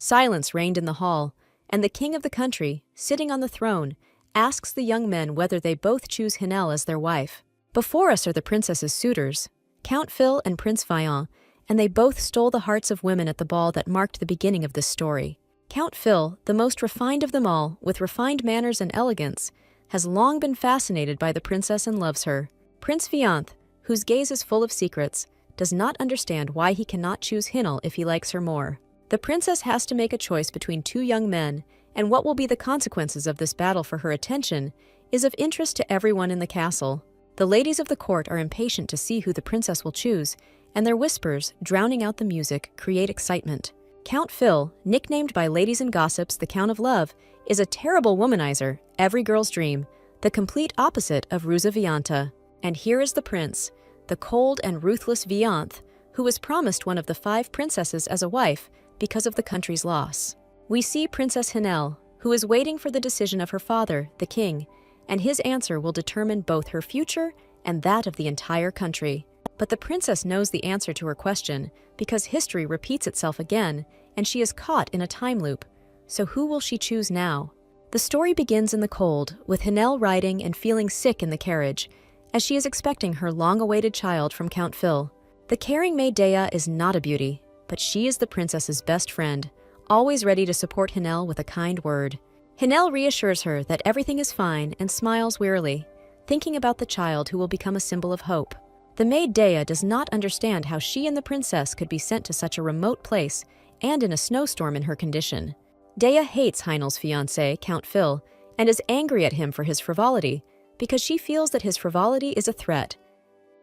Silence reigned in the hall, and the king of the country, sitting on the throne, asks the young men whether they both choose Hinel as their wife. Before us are the princess's suitors, Count Phil and Prince Vian, and they both stole the hearts of women at the ball that marked the beginning of this story. Count Phil, the most refined of them all, with refined manners and elegance, has long been fascinated by the princess and loves her. Prince Vianth, whose gaze is full of secrets, does not understand why he cannot choose Hinel if he likes her more. The princess has to make a choice between two young men, and what will be the consequences of this battle for her attention is of interest to everyone in the castle. The ladies of the court are impatient to see who the princess will choose, and their whispers, drowning out the music, create excitement. Count Phil, nicknamed by ladies and gossips the Count of Love, is a terrible womanizer, every girl's dream, the complete opposite of Ruza Vianta. And here is the prince, the cold and ruthless Vianth, who was promised one of the 5 princesses as a wife because of the country's loss. We see Princess Hinel, who is waiting for the decision of her father, the king, and his answer will determine both her future and that of the entire country. But the princess knows the answer to her question because history repeats itself again, and she is caught in a time loop. So who will she choose now? The story begins in the cold, with Hinel riding and feeling sick in the carriage, as she is expecting her long-awaited child from Count Phil. The caring maid Dea is not a beauty, but she is the princess's best friend, always ready to support Hinel with a kind word. Hinel reassures her that everything is fine and smiles wearily, thinking about the child who will become a symbol of hope. The maid Dea does not understand how she and the princess could be sent to such a remote place and in a snowstorm in her condition. Dea hates Heinel's fiancé, Count Phil, and is angry at him for his frivolity because she feels that his frivolity is a threat.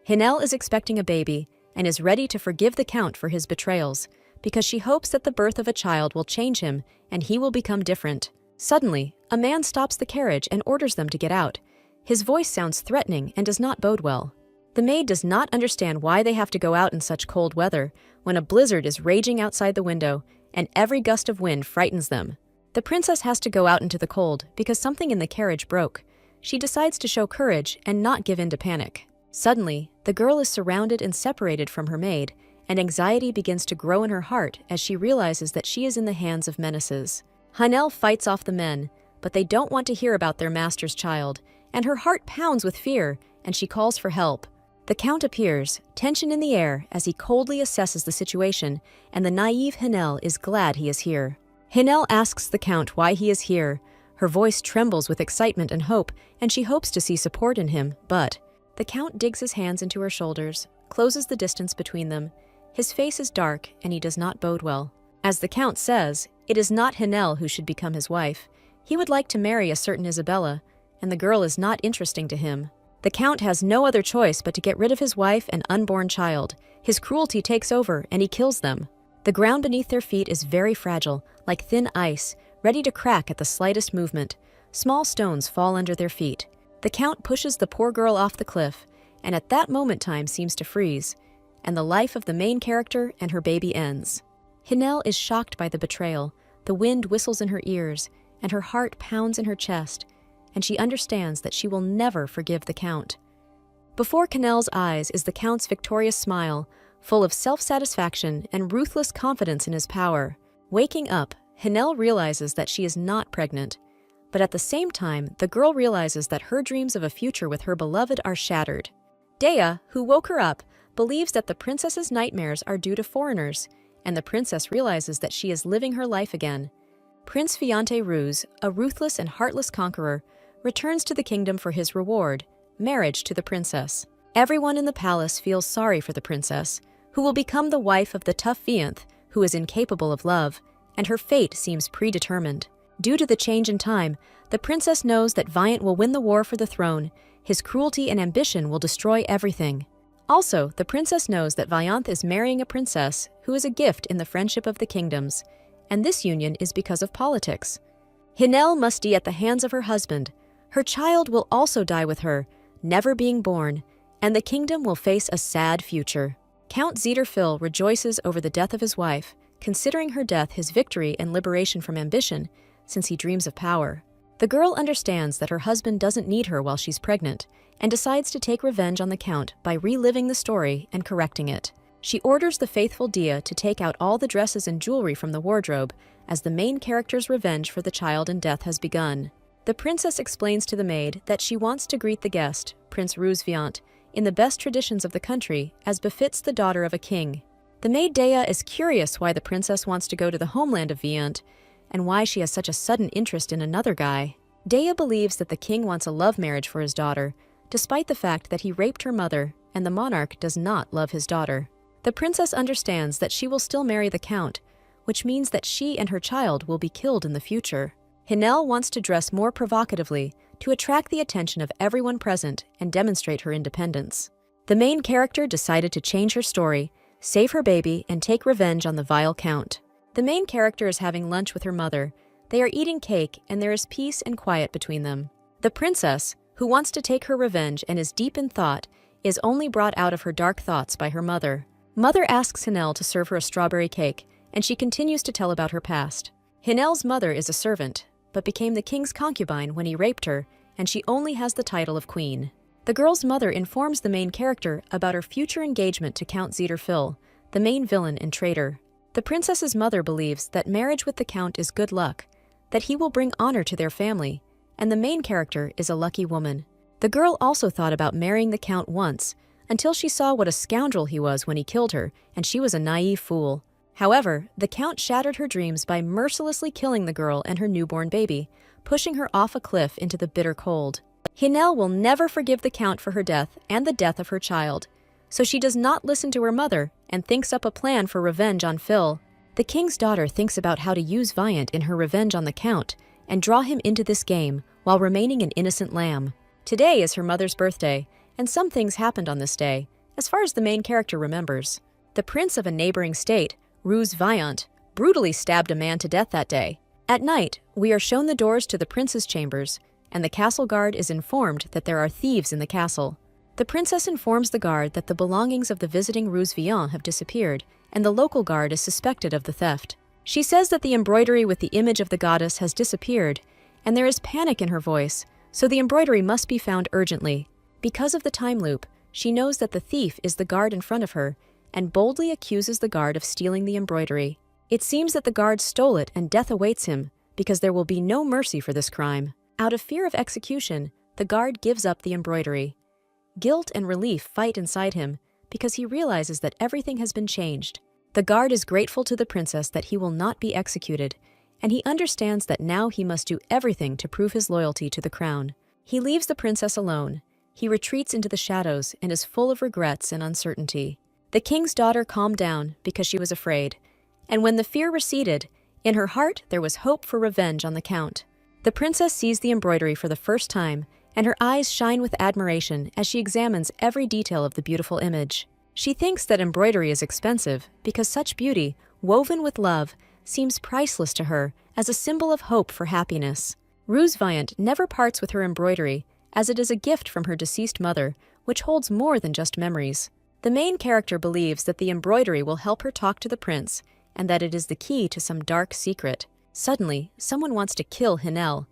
Hinel is expecting a baby and is ready to forgive the Count for his betrayals because she hopes that the birth of a child will change him and he will become different. Suddenly, a man stops the carriage and orders them to get out. His voice sounds threatening and does not bode well. The maid does not understand why they have to go out in such cold weather when a blizzard is raging outside the window and every gust of wind frightens them. The princess has to go out into the cold because something in the carriage broke. She decides to show courage and not give in to panic. Suddenly, the girl is surrounded and separated from her maid, and anxiety begins to grow in her heart as she realizes that she is in the hands of menaces. Hinel fights off the men, but they don't want to hear about their master's child, and her heart pounds with fear, and she calls for help. The Count appears, tension in the air as he coldly assesses the situation, and the naive Hinel is glad he is here. Hinel asks the Count why he is here. Her voice trembles with excitement and hope, and she hopes to see support in him, but the Count digs his hands into her shoulders, closes the distance between them. His face is dark, and he does not bode well. As the Count says, it is not Hinel who should become his wife. He would like to marry a certain Isabella, and the girl is not interesting to him. The Count has no other choice but to get rid of his wife and unborn child. His cruelty takes over, and he kills them. The ground beneath their feet is very fragile, like thin ice, ready to crack at the slightest movement. Small stones fall under their feet. The Count pushes the poor girl off the cliff, and at that moment time seems to freeze, and the life of the main character and her baby ends. Hinel is shocked by the betrayal. The wind whistles in her ears, and her heart pounds in her chest, and she understands that she will never forgive the Count. Before Hinel's eyes is the Count's victorious smile, full of self-satisfaction and ruthless confidence in his power. Waking up, Hinel realizes that she is not pregnant, but at the same time, the girl realizes that her dreams of a future with her beloved are shattered. Dea, who woke her up, believes that the princess's nightmares are due to foreigners, and the princess realizes that she is living her life again. Prince Viante Ruse, a ruthless and heartless conqueror, returns to the kingdom for his reward, marriage to the princess. Everyone in the palace feels sorry for the princess, who will become the wife of the tough Vianth, who is incapable of love, and her fate seems predetermined. Due to the change in time, the princess knows that Viant will win the war for the throne. His cruelty and ambition will destroy everything. Also, the princess knows that Vianth is marrying a princess who is a gift in the friendship of the kingdoms, and this union is because of politics. Hinel must die at the hands of her husband. Her child will also die with her, never being born, and the kingdom will face a sad future. Count Zederphil rejoices over the death of his wife, considering her death his victory and liberation from ambition, since he dreams of power. The girl understands that her husband doesn't need her while she's pregnant, and decides to take revenge on the Count by reliving the story and correcting it. She orders the faithful Dia to take out all the dresses and jewelry from the wardrobe, as the main character's revenge for the child in death has begun. The princess explains to the maid that she wants to greet the guest, Prince Ruzviant, in the best traditions of the country, as befits the daughter of a king. The maid Dea is curious why the princess wants to go to the homeland of Viant, and why she has such a sudden interest in another guy. Dea believes that the king wants a love marriage for his daughter, despite the fact that he raped her mother, and the monarch does not love his daughter. The princess understands that she will still marry the count, which means that she and her child will be killed in the future. Hinel wants to dress more provocatively to attract the attention of everyone present and demonstrate her independence. The main character decided to change her story, save her baby, and take revenge on the vile count. The main character is having lunch with her mother. They are eating cake, and there is peace and quiet between them. The princess, who wants to take her revenge and is deep in thought, is only brought out of her dark thoughts by her mother. Mother asks Hinel to serve her a strawberry cake, and she continues to tell about her past. Hinel's mother is a servant, but became the king's concubine when he raped her, and she only has the title of queen. The girl's mother informs the main character about her future engagement to Count Zederphil, the main villain and traitor. The princess's mother believes that marriage with the count is good luck, that he will bring honor to their family, and the main character is a lucky woman. The girl also thought about marrying the count once, until she saw what a scoundrel he was when he killed her, and she was a naive fool. However, the count shattered her dreams by mercilessly killing the girl and her newborn baby, pushing her off a cliff into the bitter cold. Hinel will never forgive the count for her death and the death of her child, so she does not listen to her mother and thinks up a plan for revenge on Phil. The king's daughter thinks about how to use Viant in her revenge on the count and draw him into this game while remaining an innocent lamb. Today is her mother's birthday, and some things happened on this day, as far as the main character remembers. The prince of a neighboring state, Ruz Viant, brutally stabbed a man to death that day. At night, we are shown the doors to the prince's chambers, and the castle guard is informed that there are thieves in the castle. The princess informs the guard that the belongings of the visiting Ruz Viant have disappeared, and the local guard is suspected of the theft. She says that the embroidery with the image of the goddess has disappeared, and there is panic in her voice, so the embroidery must be found urgently. Because of the time loop, she knows that the thief is the guard in front of her, and boldly accuses the guard of stealing the embroidery. It seems that the guard stole it and death awaits him, because there will be no mercy for this crime. Out of fear of execution, the guard gives up the embroidery. Guilt and relief fight inside him, because he realizes that everything has been changed. The guard is grateful to the princess that he will not be executed, and he understands that now he must do everything to prove his loyalty to the crown. He leaves the princess alone. He retreats into the shadows and is full of regrets and uncertainty. The king's daughter calmed down because she was afraid, and when the fear receded, in her heart there was hope for revenge on the count. The princess sees the embroidery for the first time, and her eyes shine with admiration as she examines every detail of the beautiful image. She thinks that embroidery is expensive because such beauty, woven with love, seems priceless to her as a symbol of hope for happiness. Ruz Viant never parts with her embroidery, as it is a gift from her deceased mother, which holds more than just memories. The main character believes that the embroidery will help her talk to the prince, and that it is the key to some dark secret. Suddenly, someone wants to kill Hinel.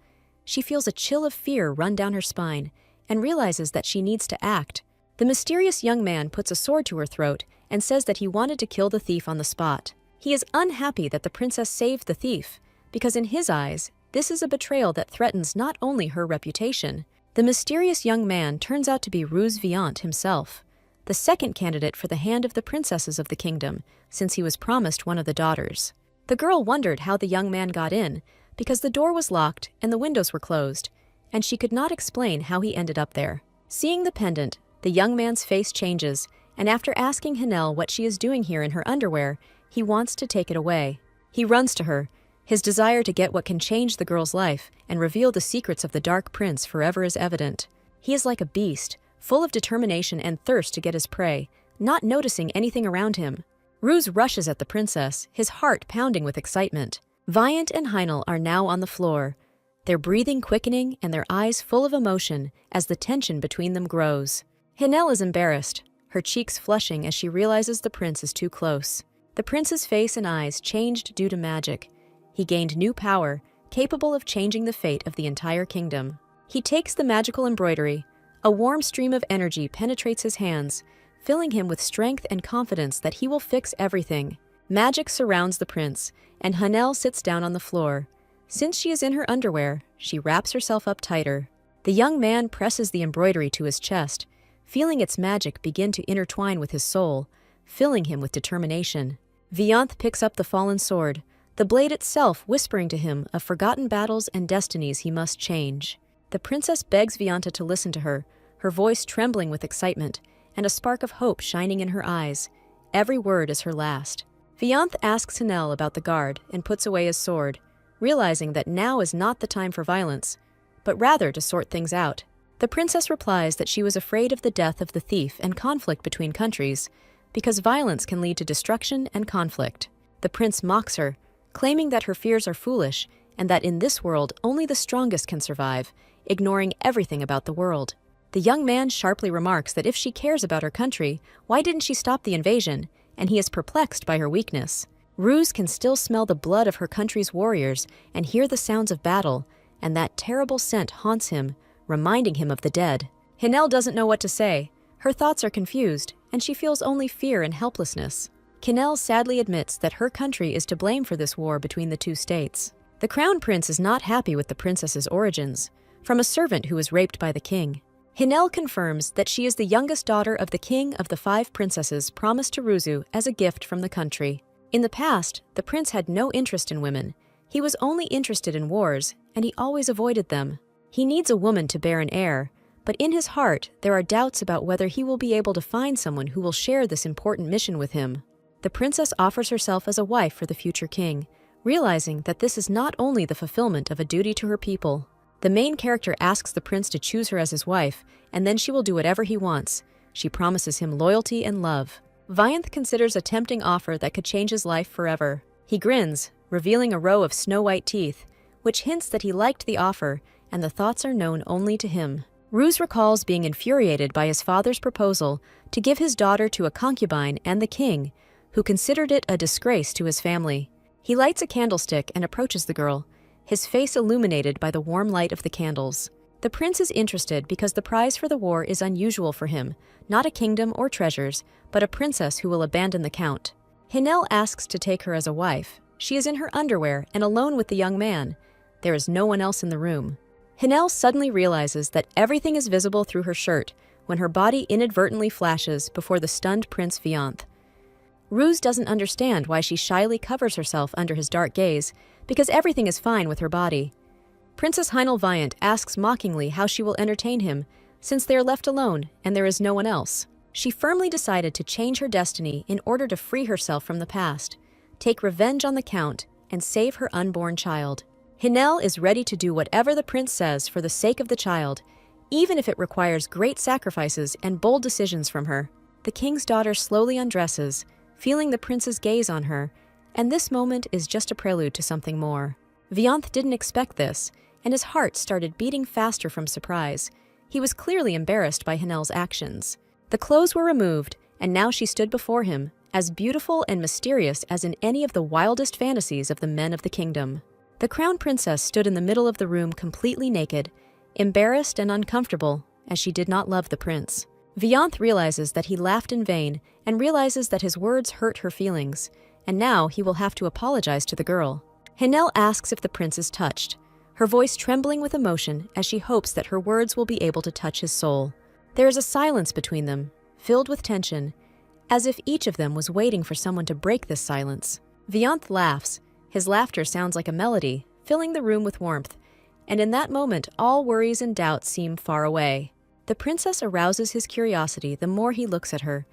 She feels a chill of fear run down her spine, and realizes that she needs to act. The mysterious young man puts a sword to her throat and says that he wanted to kill the thief on the spot. He is unhappy that the princess saved the thief, because in his eyes, this is a betrayal that threatens not only her reputation. The mysterious young man turns out to be Ruz Viant himself, the second candidate for the hand of the princesses of the kingdom, since he was promised one of the daughters. The girl wondered how the young man got in, because the door was locked and the windows were closed, and she could not explain how he ended up there. Seeing the pendant, the young man's face changes, and after asking Hinel what she is doing here in her underwear, he wants to take it away. He runs to her. His desire to get what can change the girl's life and reveal the secrets of the Dark Prince forever is evident. He is like a beast, full of determination and thirst to get his prey, not noticing anything around him. Ruz rushes at the princess, his heart pounding with excitement. Viant and Heinel are now on the floor, their breathing quickening and their eyes full of emotion as the tension between them grows. Hinel is embarrassed, her cheeks flushing as she realizes the prince is too close. The prince's face and eyes changed due to magic. He gained new power, capable of changing the fate of the entire kingdom. He takes the magical embroidery. A warm stream of energy penetrates his hands, filling him with strength and confidence that he will fix everything. Magic surrounds the prince, and Hanel sits down on the floor. Since she is in her underwear, she wraps herself up tighter. The young man presses the embroidery to his chest, feeling its magic begin to intertwine with his soul, filling him with determination. Vianth picks up the fallen sword, the blade itself whispering to him of forgotten battles and destinies he must change. The princess begs Vianta to listen to her, her voice trembling with excitement, and a spark of hope shining in her eyes. Every word is her last. Vianth asks Hanel about the guard and puts away his sword, realizing that now is not the time for violence, but rather to sort things out. The princess replies that she was afraid of the death of the thief and conflict between countries, because violence can lead to destruction and conflict. The prince mocks her, claiming that her fears are foolish and that in this world only the strongest can survive, ignoring everything about the world. The young man sharply remarks that if she cares about her country, why didn't she stop the invasion? And he is perplexed by her weakness. Ruse can still smell the blood of her country's warriors and hear the sounds of battle, and that terrible scent haunts him, reminding him of the dead. Hanel doesn't know what to say. Her thoughts are confused, and she feels only fear and helplessness. Kinel sadly admits that her country is to blame for this war between the two states. The crown prince is not happy with the princess's origins, from a servant who was raped by the king. Hinel confirms that she is the youngest daughter of the king of the 5 princesses promised to Ruzu as a gift from the country. In the past, the prince had no interest in women. He was only interested in wars, and he always avoided them. He needs a woman to bear an heir, but in his heart there are doubts about whether he will be able to find someone who will share this important mission with him. The princess offers herself as a wife for the future king, realizing that this is not only the fulfillment of a duty to her people. The main character asks the prince to choose her as his wife, and then she will do whatever he wants. She promises him loyalty and love. Vianth considers a tempting offer that could change his life forever. He grins, revealing a row of snow-white teeth, which hints that he liked the offer, and the thoughts are known only to him. Ruse recalls being infuriated by his father's proposal to give his daughter to a concubine and the king, who considered it a disgrace to his family. He lights a candlestick and approaches the girl, his face illuminated by the warm light of the candles. The prince is interested because the prize for the war is unusual for him, not a kingdom or treasures, but a princess who will abandon the count. Hinel asks to take her as a wife. She is in her underwear and alone with the young man. There is no one else in the room. Hinel suddenly realizes that everything is visible through her shirt when her body inadvertently flashes before the stunned Prince Vianth. Ruse doesn't understand why she shyly covers herself under his dark gaze, because everything is fine with her body. Princess Heinel Viant asks mockingly how she will entertain him, since they are left alone and there is no one else. She firmly decided to change her destiny in order to free herself from the past, take revenge on the count, and save her unborn child. Hinel is ready to do whatever the prince says for the sake of the child, even if it requires great sacrifices and bold decisions from her. The king's daughter slowly undresses, feeling the prince's gaze on her, and this moment is just a prelude to something more. Vianth didn't expect this, and his heart started beating faster from surprise. He was clearly embarrassed by Hinel's actions. The clothes were removed, and now she stood before him, as beautiful and mysterious as in any of the wildest fantasies of the men of the kingdom. The crown princess stood in the middle of the room completely naked, embarrassed and uncomfortable, as she did not love the prince. Vianth realizes that he laughed in vain and realizes that his words hurt her feelings, and now he will have to apologize to the girl. Hinel asks if the prince is touched, her voice trembling with emotion as she hopes that her words will be able to touch his soul. There is a silence between them, filled with tension, as if each of them was waiting for someone to break this silence. Vianth laughs. His laughter sounds like a melody, filling the room with warmth, and in that moment all worries and doubts seem far away. The princess arouses his curiosity the more he looks at her,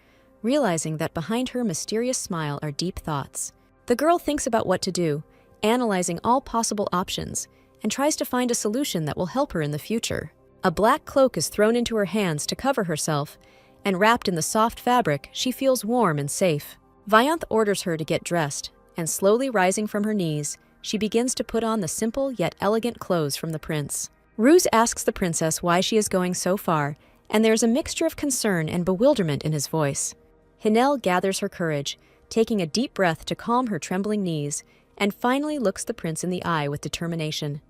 realizing that behind her mysterious smile are deep thoughts. The girl thinks about what to do, analyzing all possible options, and tries to find a solution that will help her in the future. A black cloak is thrown into her hands to cover herself, and wrapped in the soft fabric, she feels warm and safe. Vianth orders her to get dressed, and slowly rising from her knees, she begins to put on the simple yet elegant clothes from the prince. Ruse asks the princess why she is going so far, and there is a mixture of concern and bewilderment in his voice. Hinel gathers her courage, taking a deep breath to calm her trembling knees, and finally looks the prince in the eye with determination.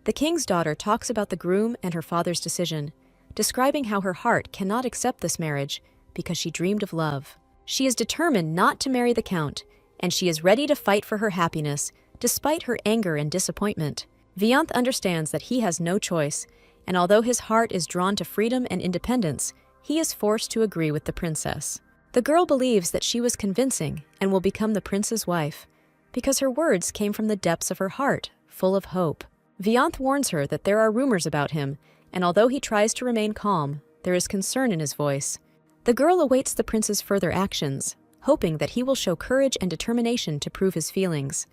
The king's daughter talks about the groom and her father's decision, describing how her heart cannot accept this marriage because she dreamed of love. She is determined not to marry the Count, and she is ready to fight for her happiness, despite her anger and disappointment. Vianth understands that he has no choice, and although his heart is drawn to freedom and independence, he is forced to agree with the princess. The girl believes that she was convincing and will become the prince's wife, because her words came from the depths of her heart, full of hope. Vianth warns her that there are rumors about him, and although he tries to remain calm, there is concern in his voice. The girl awaits the prince's further actions, hoping that he will show courage and determination to prove his feelings.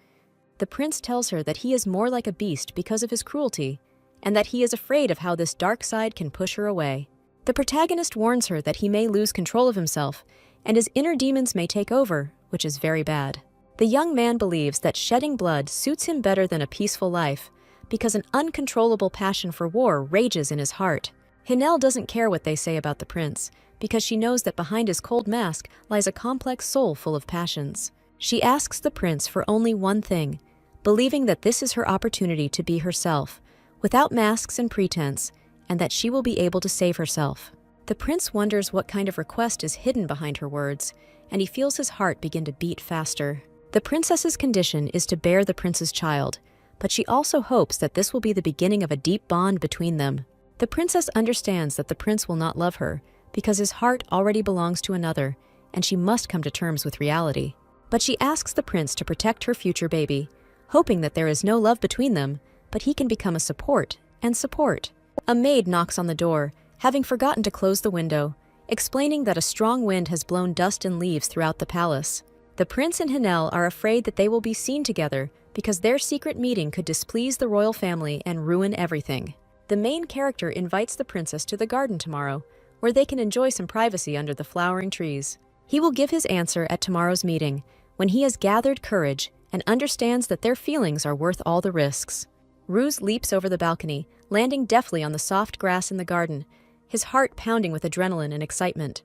The prince tells her that he is more like a beast because of his cruelty, and that he is afraid of how this dark side can push her away. The protagonist warns her that he may lose control of himself, and his inner demons may take over, which is very bad. The young man believes that shedding blood suits him better than a peaceful life, because an uncontrollable passion for war rages in his heart. Hinel doesn't care what they say about the prince, because she knows that behind his cold mask lies a complex soul full of passions. She asks the prince for only one thing, believing that this is her opportunity to be herself, without masks and pretense, and that she will be able to save herself. The prince wonders what kind of request is hidden behind her words, and he feels his heart begin to beat faster. The princess's condition is to bear the prince's child, but she also hopes that this will be the beginning of a deep bond between them. The princess understands that the prince will not love her, because his heart already belongs to another, and she must come to terms with reality. But she asks the prince to protect her future baby, hoping that there is no love between them, but he can become a support and support. A maid knocks on the door, having forgotten to close the window, explaining that a strong wind has blown dust and leaves throughout the palace. The prince and Hinel are afraid that they will be seen together because their secret meeting could displease the royal family and ruin everything. The main character invites the princess to the garden tomorrow, where they can enjoy some privacy under the flowering trees. He will give his answer at tomorrow's meeting, when he has gathered courage and understands that their feelings are worth all the risks. Ruse leaps over the balcony, landing deftly on the soft grass in the garden, his heart pounding with adrenaline and excitement.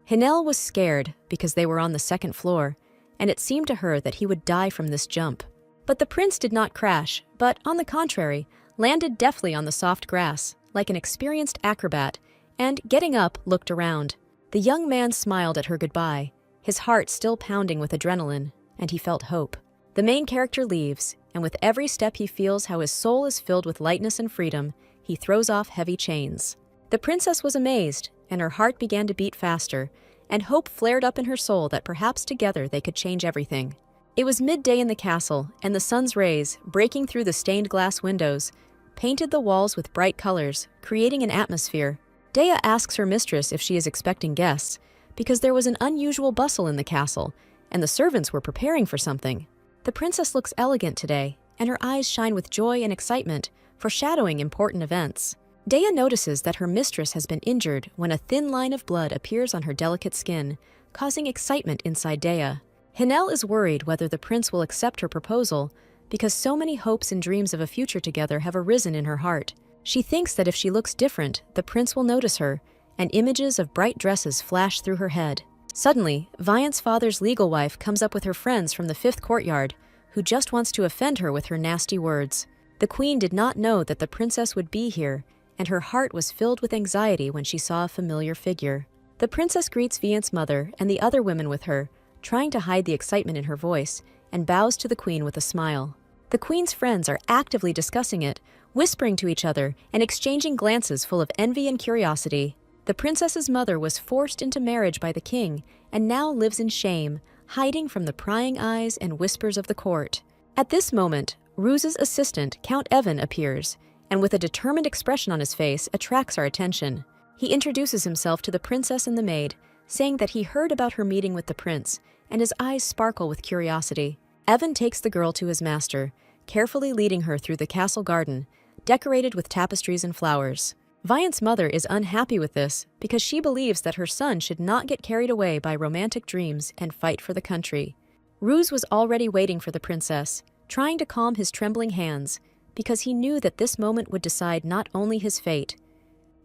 Hinel was scared because they were on the second floor, and it seemed to her that he would die from this jump. But the prince did not crash, but, on the contrary, landed deftly on the soft grass, like an experienced acrobat, and, getting up, looked around. The young man smiled at her goodbye, his heart still pounding with adrenaline, and he felt hope. The main character leaves, and with every step he feels how his soul is filled with lightness and freedom, he throws off heavy chains. The princess was amazed, and her heart began to beat faster, and hope flared up in her soul that perhaps together they could change everything. It was midday in the castle, and the sun's rays, breaking through the stained glass windows, painted the walls with bright colors, creating an atmosphere. Dea asks her mistress if she is expecting guests, because there was an unusual bustle in the castle, and the servants were preparing for something. The princess looks elegant today, and her eyes shine with joy and excitement, foreshadowing important events. Dea notices that her mistress has been injured when a thin line of blood appears on her delicate skin, causing excitement inside Dea. Hinel is worried whether the prince will accept her proposal, because so many hopes and dreams of a future together have arisen in her heart. She thinks that if she looks different, the prince will notice her, and images of bright dresses flash through her head. Suddenly, Viant's father's legal wife comes up with her friends from the fifth courtyard, who just wants to offend her with her nasty words. The queen did not know that the princess would be here, and her heart was filled with anxiety when she saw a familiar figure. The princess greets Viant's mother and the other women with her, trying to hide the excitement in her voice, and bows to the queen with a smile. The queen's friends are actively discussing it, whispering to each other and exchanging glances full of envy and curiosity. The princess's mother was forced into marriage by the king and now lives in shame, hiding from the prying eyes and whispers of the court. At this moment, Ruse's assistant, Count Evan, appears, and with a determined expression on his face, attracts our attention. He introduces himself to the princess and the maid, saying that he heard about her meeting with the prince, and his eyes sparkle with curiosity. Evan takes the girl to his master, carefully leading her through the castle garden, decorated with tapestries and flowers. Viant's mother is unhappy with this because she believes that her son should not get carried away by romantic dreams and fight for the country. Ruse was already waiting for the princess, trying to calm his trembling hands, because he knew that this moment would decide not only his fate.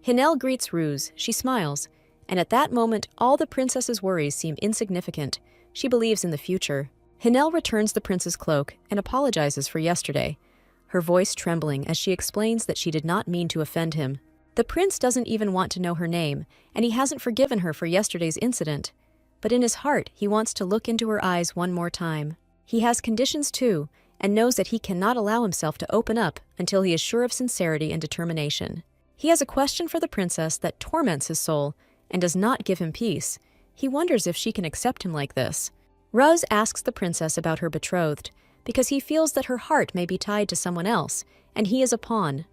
Hinel greets Ruse, she smiles, and at that moment all the princess's worries seem insignificant. She believes in the future. Hinel returns the prince's cloak and apologizes for yesterday, her voice trembling as she explains that she did not mean to offend him. The prince doesn't even want to know her name, and he hasn't forgiven her for yesterday's incident. But in his heart, he wants to look into her eyes one more time. He has conditions too, and knows that he cannot allow himself to open up until he is sure of sincerity and determination. He has a question for the princess that torments his soul and does not give him peace. He wonders if she can accept him like this. Ruz asks the princess about her betrothed, because he feels that her heart may be tied to someone else, and he is a pawn.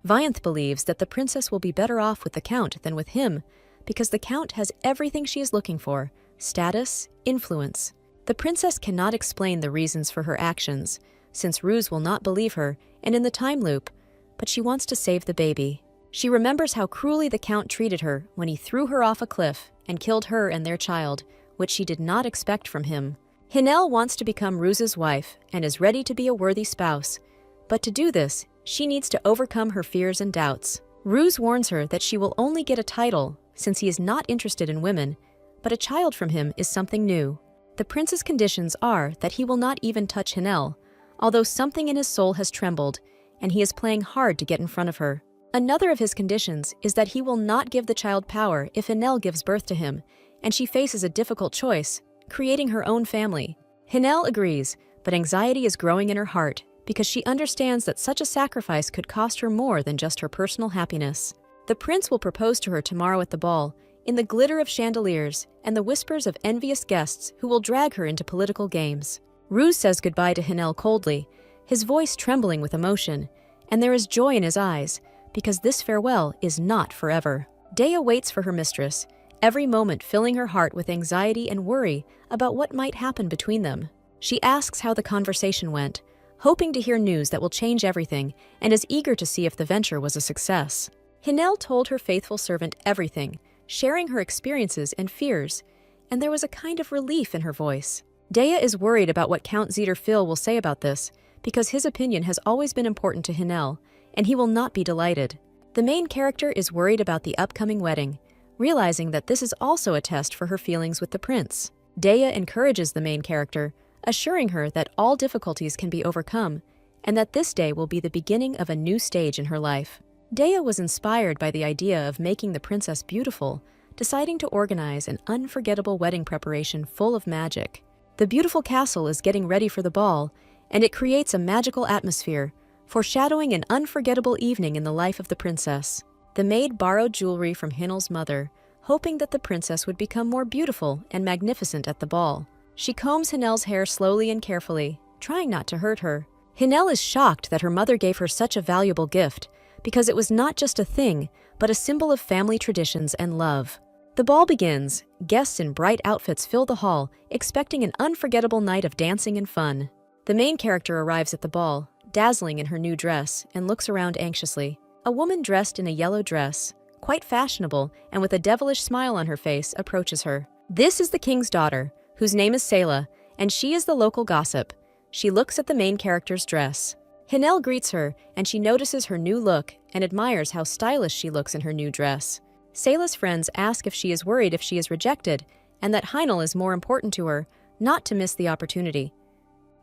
Vianth believes that the princess will be better off with the count than with him, because the count has everything she is looking for: status, influence. The princess cannot explain the reasons for her actions, since Ruz will not believe her and in the time loop, but she wants to save the baby. She remembers how cruelly the count treated her when he threw her off a cliff and killed her and their child, which she did not expect from him. Hinel wants to become Ruz's wife and is ready to be a worthy spouse, but to do this, she needs to overcome her fears and doubts. Ruz warns her that she will only get a title since he is not interested in women, but a child from him is something new. The prince's conditions are that he will not even touch Hinel, although something in his soul has trembled, and he is playing hard to get in front of her. Another of his conditions is that he will not give the child power if Hinel gives birth to him, and she faces a difficult choice, creating her own family. Hinel agrees, but anxiety is growing in her heart because she understands that such a sacrifice could cost her more than just her personal happiness. The prince will propose to her tomorrow at the ball, in the glitter of chandeliers and the whispers of envious guests who will drag her into political games. Ruz says goodbye to Hinel coldly, his voice trembling with emotion, and there is joy in his eyes, because this farewell is not forever. Dea waits for her mistress, every moment filling her heart with anxiety and worry about what might happen between them. She asks how the conversation went, hoping to hear news that will change everything, and is eager to see if the venture was a success. Hinel told her faithful servant everything, sharing her experiences and fears, and there was a kind of relief in her voice. Dea is worried about what Count Zederfil will say about this, because his opinion has always been important to Hinel, and he will not be delighted. The main character is worried about the upcoming wedding, realizing that this is also a test for her feelings with the prince. Dea encourages the main character, assuring her that all difficulties can be overcome, and that this day will be the beginning of a new stage in her life. Dea was inspired by the idea of making the princess beautiful, deciding to organize an unforgettable wedding preparation full of magic. The beautiful castle is getting ready for the ball, and it creates a magical atmosphere, foreshadowing an unforgettable evening in the life of the princess. The maid borrowed jewelry from Hinel's mother, hoping that the princess would become more beautiful and magnificent at the ball. She combs Hinel's hair slowly and carefully, trying not to hurt her. Hinel is shocked that her mother gave her such a valuable gift, because it was not just a thing, but a symbol of family traditions and love. The ball begins. Guests in bright outfits fill the hall, expecting an unforgettable night of dancing and fun. The main character arrives at the ball, dazzling in her new dress, and looks around anxiously. A woman dressed in a yellow dress, quite fashionable and with a devilish smile on her face, approaches her. This is the king's daughter, whose name is Selah, and she is the local gossip. She looks at the main character's dress. Hinel greets her, and she notices her new look and admires how stylish she looks in her new dress. Selah's friends ask if she is worried if she is rejected, and that Hinel is more important to her, not to miss the opportunity.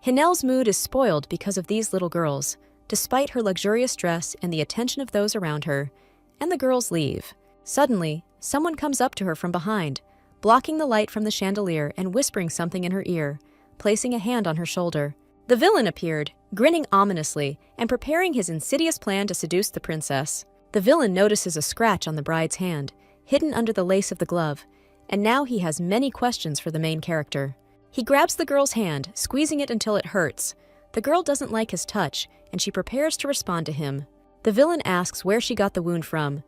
Hinel's mood is spoiled because of these little girls, despite her luxurious dress and the attention of those around her, and the girls leave. Suddenly, someone comes up to her from behind, blocking the light from the chandelier and whispering something in her ear, placing a hand on her shoulder. The villain appeared, grinning ominously and preparing his insidious plan to seduce the princess. The villain notices a scratch on the bride's hand, hidden under the lace of the glove, and now he has many questions for the main character. He grabs the girl's hand, squeezing it until it hurts. The girl doesn't like his touch, and she prepares to respond to him. The villain asks where she got the wound from.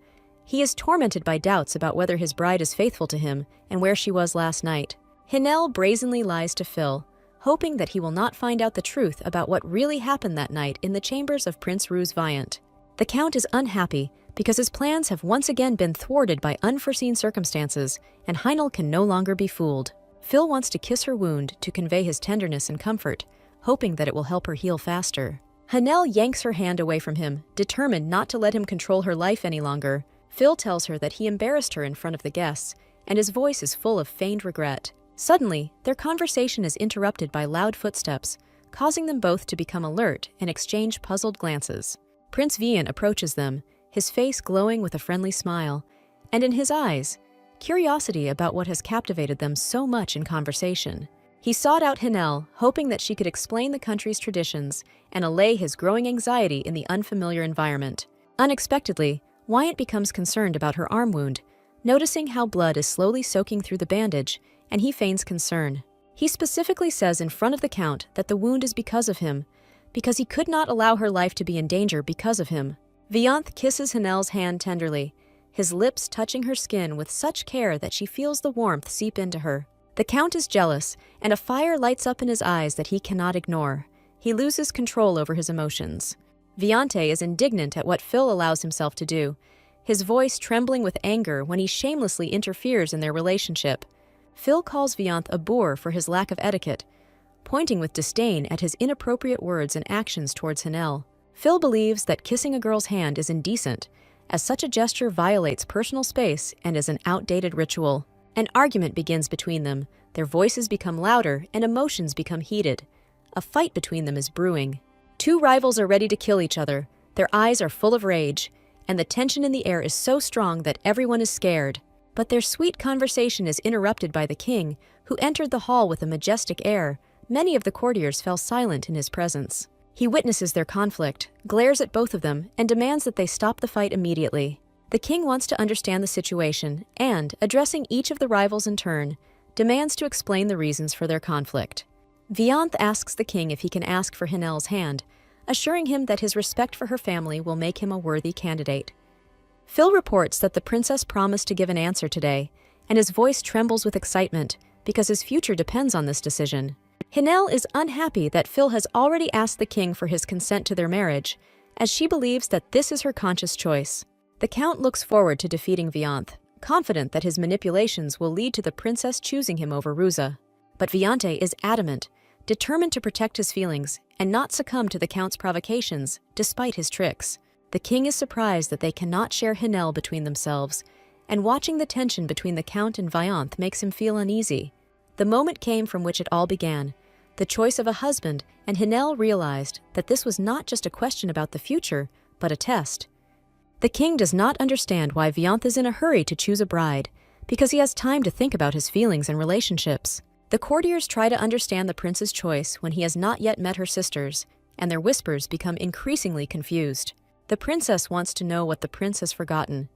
He is tormented by doubts about whether his bride is faithful to him and where she was last night. Hinel brazenly lies to Phil, hoping that he will not find out the truth about what really happened that night in the chambers of Prince Ruz Viant. The Count is unhappy because his plans have once again been thwarted by unforeseen circumstances, and Hinel can no longer be fooled. Phil wants to kiss her wound to convey his tenderness and comfort, hoping that it will help her heal faster. Hinel yanks her hand away from him, determined not to let him control her life any longer. Phil tells her that he embarrassed her in front of the guests, and his voice is full of feigned regret. Suddenly, their conversation is interrupted by loud footsteps, causing them both to become alert and exchange puzzled glances. Prince Vian approaches them, his face glowing with a friendly smile, and in his eyes, curiosity about what has captivated them so much in conversation. He sought out Hinel, hoping that she could explain the country's traditions and allay his growing anxiety in the unfamiliar environment. Unexpectedly, Wyatt becomes concerned about her arm wound, noticing how blood is slowly soaking through the bandage, and he feigns concern. He specifically says in front of the Count that the wound is because of him, because he could not allow her life to be in danger because of him. Vianth kisses Hinel's hand tenderly, his lips touching her skin with such care that she feels the warmth seep into her. The Count is jealous, and a fire lights up in his eyes that he cannot ignore. He loses control over his emotions. Viante is indignant at what Phil allows himself to do, his voice trembling with anger when he shamelessly interferes in their relationship. Phil calls Vianth a boor for his lack of etiquette, pointing with disdain at his inappropriate words and actions towards Hinel. Phil believes that kissing a girl's hand is indecent, as such a gesture violates personal space and is an outdated ritual. An argument begins between them, their voices become louder and emotions become heated. A fight between them is brewing. Two rivals are ready to kill each other, their eyes are full of rage, and the tension in the air is so strong that everyone is scared. But their sweet conversation is interrupted by the king, who entered the hall with a majestic air. Many of the courtiers fell silent in his presence. He witnesses their conflict, glares at both of them, and demands that they stop the fight immediately. The king wants to understand the situation and, addressing each of the rivals in turn, demands to explain the reasons for their conflict. Vianth asks the king if he can ask for Hinel's hand, assuring him that his respect for her family will make him a worthy candidate. Phil reports that the princess promised to give an answer today, and his voice trembles with excitement because his future depends on this decision. Hinel is unhappy that Phil has already asked the king for his consent to their marriage, as she believes that this is her conscious choice. The Count looks forward to defeating Vianth, confident that his manipulations will lead to the princess choosing him over Ruza. But Viante is adamant, determined to protect his feelings and not succumb to the Count's provocations, despite his tricks. The king is surprised that they cannot share Hinel between themselves, and watching the tension between the Count and Vianth makes him feel uneasy. The moment came from which it all began, the choice of a husband, and Hinel realized that this was not just a question about the future, but a test. The king does not understand why Vianth is in a hurry to choose a bride, because he has time to think about his feelings and relationships. The courtiers try to understand the prince's choice when he has not yet met her sisters, and their whispers become increasingly confused. The princess wants to know what the prince has forgotten,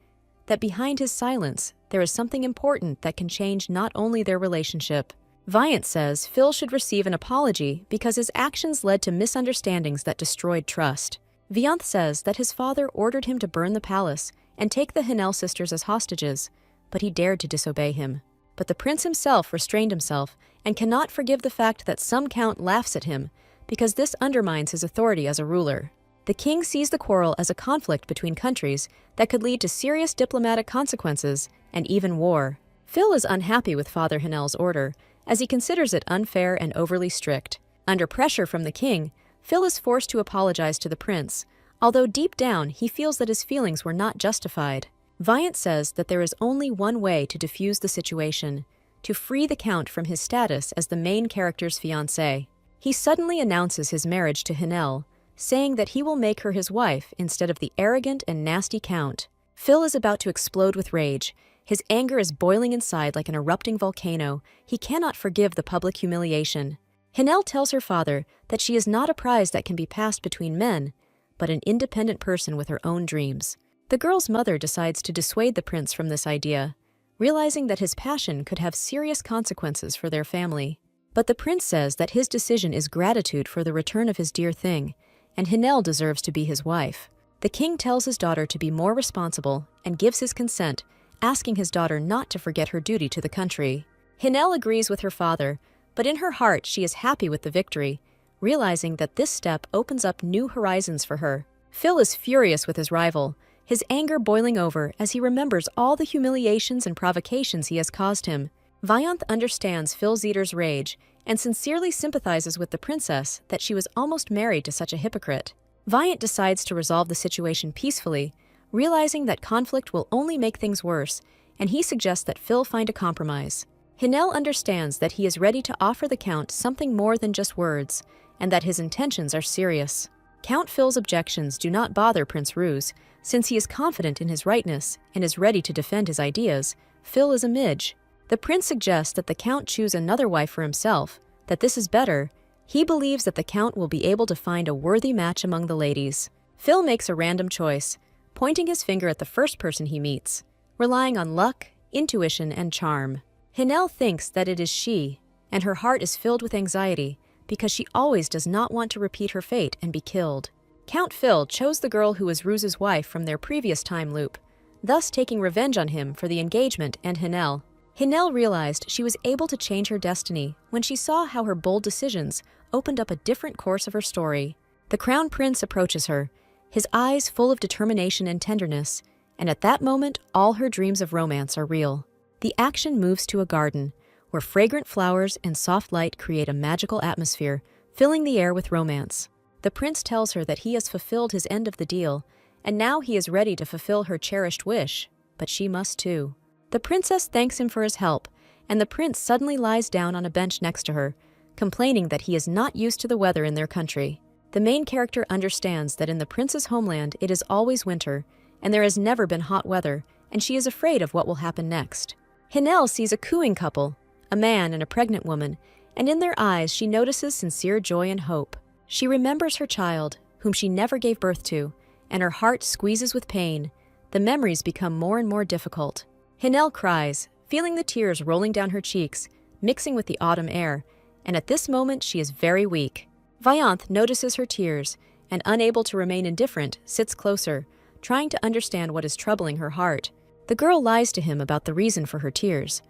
that behind his silence, there is something important that can change not only their relationship. Viant says Phil should receive an apology because his actions led to misunderstandings that destroyed trust. Vianth says that his father ordered him to burn the palace and take the Hinel sisters as hostages, but he dared to disobey him. But the prince himself restrained himself and cannot forgive the fact that some count laughs at him, because this undermines his authority as a ruler. The king sees the quarrel as a conflict between countries that could lead to serious diplomatic consequences and even war. Phil is unhappy with Father Hinel's order, as he considers it unfair and overly strict. Under pressure from the king, Phil is forced to apologize to the prince, although deep down he feels that his feelings were not justified. Viant says that there is only one way to defuse the situation, to free the Count from his status as the main character's fiancé. He suddenly announces his marriage to Hinel, saying that he will make her his wife instead of the arrogant and nasty Count. Phil is about to explode with rage. His anger is boiling inside like an erupting volcano. He cannot forgive the public humiliation. Hinel tells her father that she is not a prize that can be passed between men, but an independent person with her own dreams. The girl's mother decides to dissuade the prince from this idea, realizing that his passion could have serious consequences for their family. But the prince says that his decision is gratitude for the return of his dear thing, and Hinel deserves to be his wife. The king tells his daughter to be more responsible and gives his consent, asking his daughter not to forget her duty to the country. Hinel agrees with her father, but in her heart she is happy with the victory, realizing that this step opens up new horizons for her. Phil is furious with his rival, his anger boiling over as he remembers all the humiliations and provocations he has caused him. Vianth understands Phil Zeter's rage and sincerely sympathizes with the princess that she was almost married to such a hypocrite. Viant decides to resolve the situation peacefully, realizing that conflict will only make things worse, and he suggests that Phil find a compromise. Hinel understands that he is ready to offer the Count something more than just words, and that his intentions are serious. Count Phil's objections do not bother Prince Ruse, Since he is confident in his rightness and is ready to defend his ideas, Phil is a midge. The prince suggests that the count choose another wife for himself, that this is better. He believes that the count will be able to find a worthy match among the ladies. Phil makes a random choice, pointing his finger at the first person he meets, relying on luck, intuition, and charm. Hinel thinks that it is she, and her heart is filled with anxiety because she always does not want to repeat her fate and be killed. Count Phil chose the girl who was Ruse's wife from their previous time loop, thus taking revenge on him for the engagement and Hinel. Hinel realized she was able to change her destiny when she saw how her bold decisions opened up a different course of her story. The crown prince approaches her, his eyes full of determination and tenderness, and at that moment all her dreams of romance are real. The action moves to a garden, where fragrant flowers and soft light create a magical atmosphere, filling the air with romance. The prince tells her that he has fulfilled his end of the deal, and now he is ready to fulfill her cherished wish, but she must too. The princess thanks him for his help, and the prince suddenly lies down on a bench next to her, complaining that he is not used to the weather in their country. The main character understands that in the prince's homeland it is always winter, and there has never been hot weather, and she is afraid of what will happen next. Hinel sees a cooing couple, a man and a pregnant woman, and in their eyes she notices sincere joy and hope. She remembers her child, whom she never gave birth to, and her heart squeezes with pain. The memories become more and more difficult. Hinel cries, feeling the tears rolling down her cheeks, mixing with the autumn air, and at this moment she is very weak. Vaillanth notices her tears, and unable to remain indifferent, sits closer, trying to understand what is troubling her heart. The girl lies to him about the reason for her tears.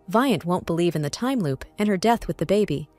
Vaillanth won't believe in the time loop and her death with the baby,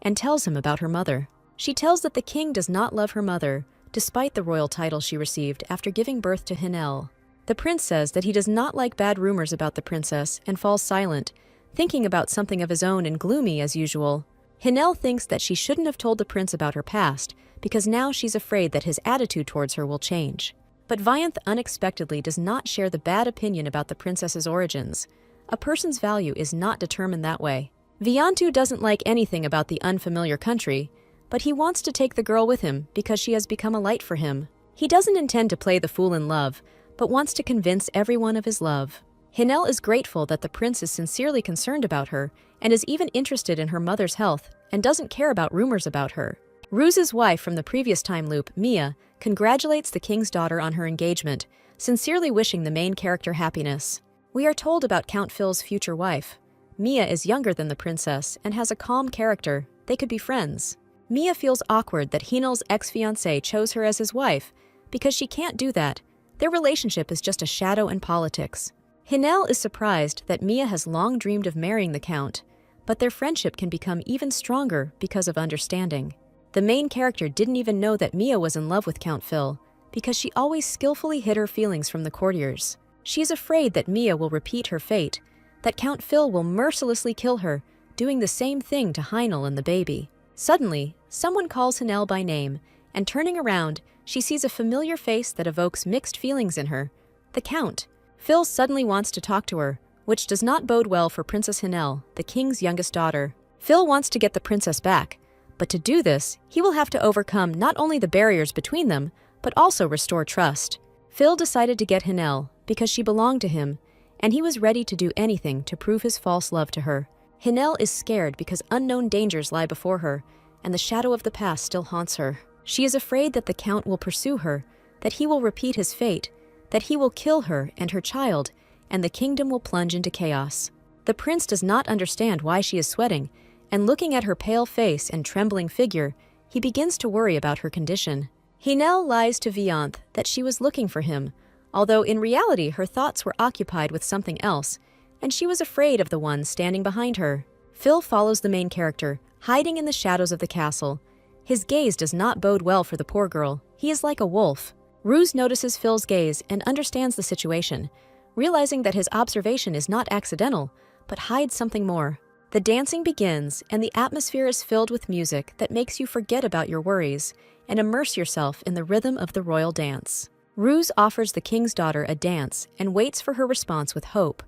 and tells him about her mother. She tells that the king does not love her mother, despite the royal title she received after giving birth to Hinel. The prince says that he does not like bad rumors about the princess and falls silent, thinking about something of his own and gloomy as usual. Hinel thinks that she shouldn't have told the prince about her past, because now she's afraid that his attitude towards her will change. But Vaillanth unexpectedly does not share the bad opinion about the princess's origins. A person's value is not determined that way. Viantu doesn't like anything about the unfamiliar country, but he wants to take the girl with him because she has become a light for him. He doesn't intend to play the fool in love, but wants to convince everyone of his love. Hinel is grateful that the prince is sincerely concerned about her and is even interested in her mother's health and doesn't care about rumors about her. Ruse's wife from the previous time loop, Mia, congratulates the king's daughter on her engagement, sincerely wishing the main character happiness. We are told about Count Phil's future wife. Mia is younger than the princess and has a calm character. They could be friends. Mia feels awkward that Hinel's ex-fiancé chose her as his wife, because she can't do that. Their relationship is just a shadow in politics. Hinel is surprised that Mia has long dreamed of marrying the count, but their friendship can become even stronger because of understanding. The main character didn't even know that Mia was in love with Count Phil, because she always skillfully hid her feelings from the courtiers. She is afraid that Mia will repeat her fate, that Count Phil will mercilessly kill her, doing the same thing to Heinel and the baby. Suddenly, someone calls Hinel by name, and turning around, she sees a familiar face that evokes mixed feelings in her. The Count. Phil suddenly wants to talk to her, which does not bode well for Princess Hinel, the king's youngest daughter. Phil wants to get the princess back, but to do this, he will have to overcome not only the barriers between them, but also restore trust. Phil decided to get Hinel because she belonged to him, and he was ready to do anything to prove his false love to her. Hinel is scared because unknown dangers lie before her, and the shadow of the past still haunts her. She is afraid that the Count will pursue her, that he will repeat his fate, that he will kill her and her child, and the kingdom will plunge into chaos. The prince does not understand why she is sweating, and looking at her pale face and trembling figure, he begins to worry about her condition. Hinel lies to Vaillanth that she was looking for him, although in reality her thoughts were occupied with something else, and she was afraid of the one standing behind her. Phil follows the main character, hiding in the shadows of the castle. His gaze does not bode well for the poor girl. He is like a wolf. Ruse notices Phil's gaze and understands the situation, realizing that his observation is not accidental, but hides something more. The dancing begins, and the atmosphere is filled with music that makes you forget about your worries and immerse yourself in the rhythm of the royal dance. Ruse offers the king's daughter a dance and waits for her response with hope,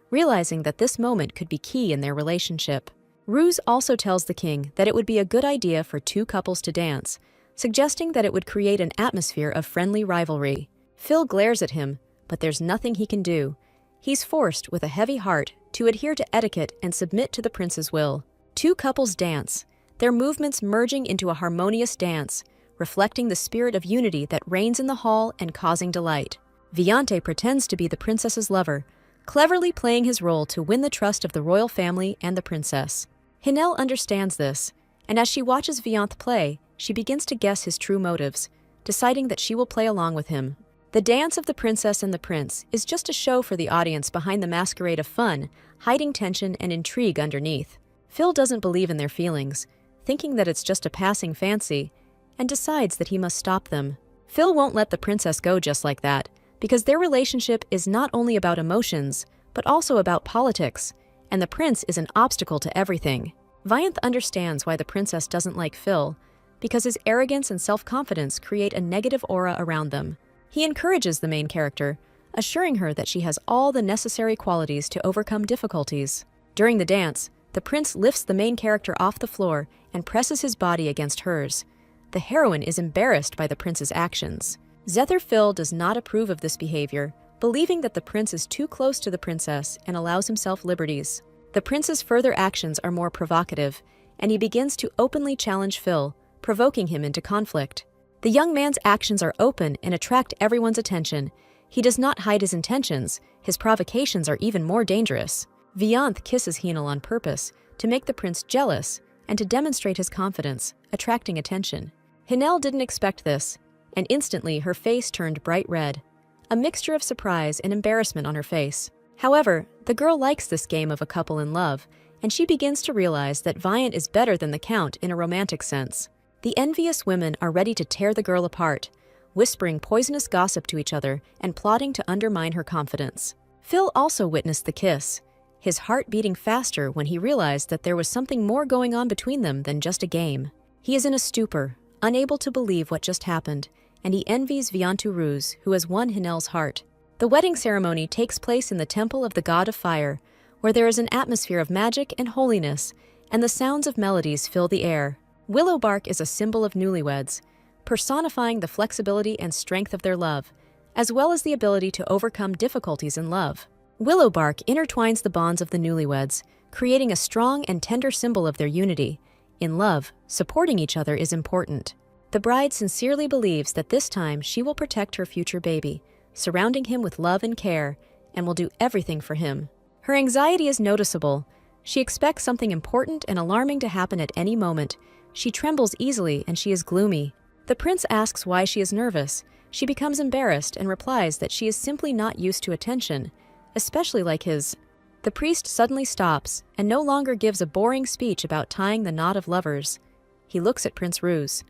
realizing that this moment could be key in their relationship. Ruse also tells the king that it would be a good idea for two couples to dance, suggesting that it would create an atmosphere of friendly rivalry. Phil glares at him, but there's nothing he can do. He's forced, with a heavy heart, to adhere to etiquette and submit to the prince's will. Two couples dance, their movements merging into a harmonious dance, reflecting the spirit of unity that reigns in the hall and causing delight. Viante pretends to be the princess's lover, cleverly playing his role to win the trust of the royal family and the princess. Hinel understands this, and as she watches Viante play, she begins to guess his true motives, deciding that she will play along with him. The dance of the princess and the prince is just a show for the audience behind the masquerade of fun, hiding tension and intrigue underneath. Phil doesn't believe in their feelings, thinking that it's just a passing fancy, and decides that he must stop them. Phil won't let the princess go just like that, because their relationship is not only about emotions, but also about politics, and the prince is an obstacle to everything. Vianth understands why the princess doesn't like Phil, because his arrogance and self-confidence create a negative aura around them. He encourages the main character, assuring her that she has all the necessary qualities to overcome difficulties. During the dance, the prince lifts the main character off the floor and presses his body against hers. The heroine is embarrassed by the prince's actions. Zether Phil does not approve of this behavior, believing that the prince is too close to the princess and allows himself liberties. The prince's further actions are more provocative, and he begins to openly challenge Phil, provoking him into conflict. The young man's actions are open and attract everyone's attention. He does not hide his intentions. His provocations are even more dangerous. Vianth kisses Hinel on purpose to make the prince jealous and to demonstrate his confidence, attracting attention. Hinel didn't expect this, and instantly her face turned bright red, a mixture of surprise and embarrassment on her face. However, the girl likes this game of a couple in love, and she begins to realize that Viant is better than the Count in a romantic sense. The envious women are ready to tear the girl apart, whispering poisonous gossip to each other and plotting to undermine her confidence. Phil also witnessed the kiss, his heart beating faster when he realized that there was something more going on between them than just a game. He is in a stupor, unable to believe what just happened, and he envies Viantu Ruse, who has won Hinel's heart. The wedding ceremony takes place in the Temple of the God of Fire, where there is an atmosphere of magic and holiness, and the sounds of melodies fill the air. Willow bark is a symbol of newlyweds, personifying the flexibility and strength of their love, as well as the ability to overcome difficulties in love. Willow bark intertwines the bonds of the newlyweds, creating a strong and tender symbol of their unity. In love, supporting each other is important. The bride sincerely believes that this time she will protect her future baby, surrounding him with love and care, and will do everything for him. Her anxiety is noticeable. She expects something important and alarming to happen at any moment. She trembles easily and she is gloomy. The prince asks why she is nervous. She becomes embarrassed and replies that she is simply not used to attention, especially like his. The priest suddenly stops and no longer gives a boring speech about tying the knot of lovers. He looks at Prince Ruse.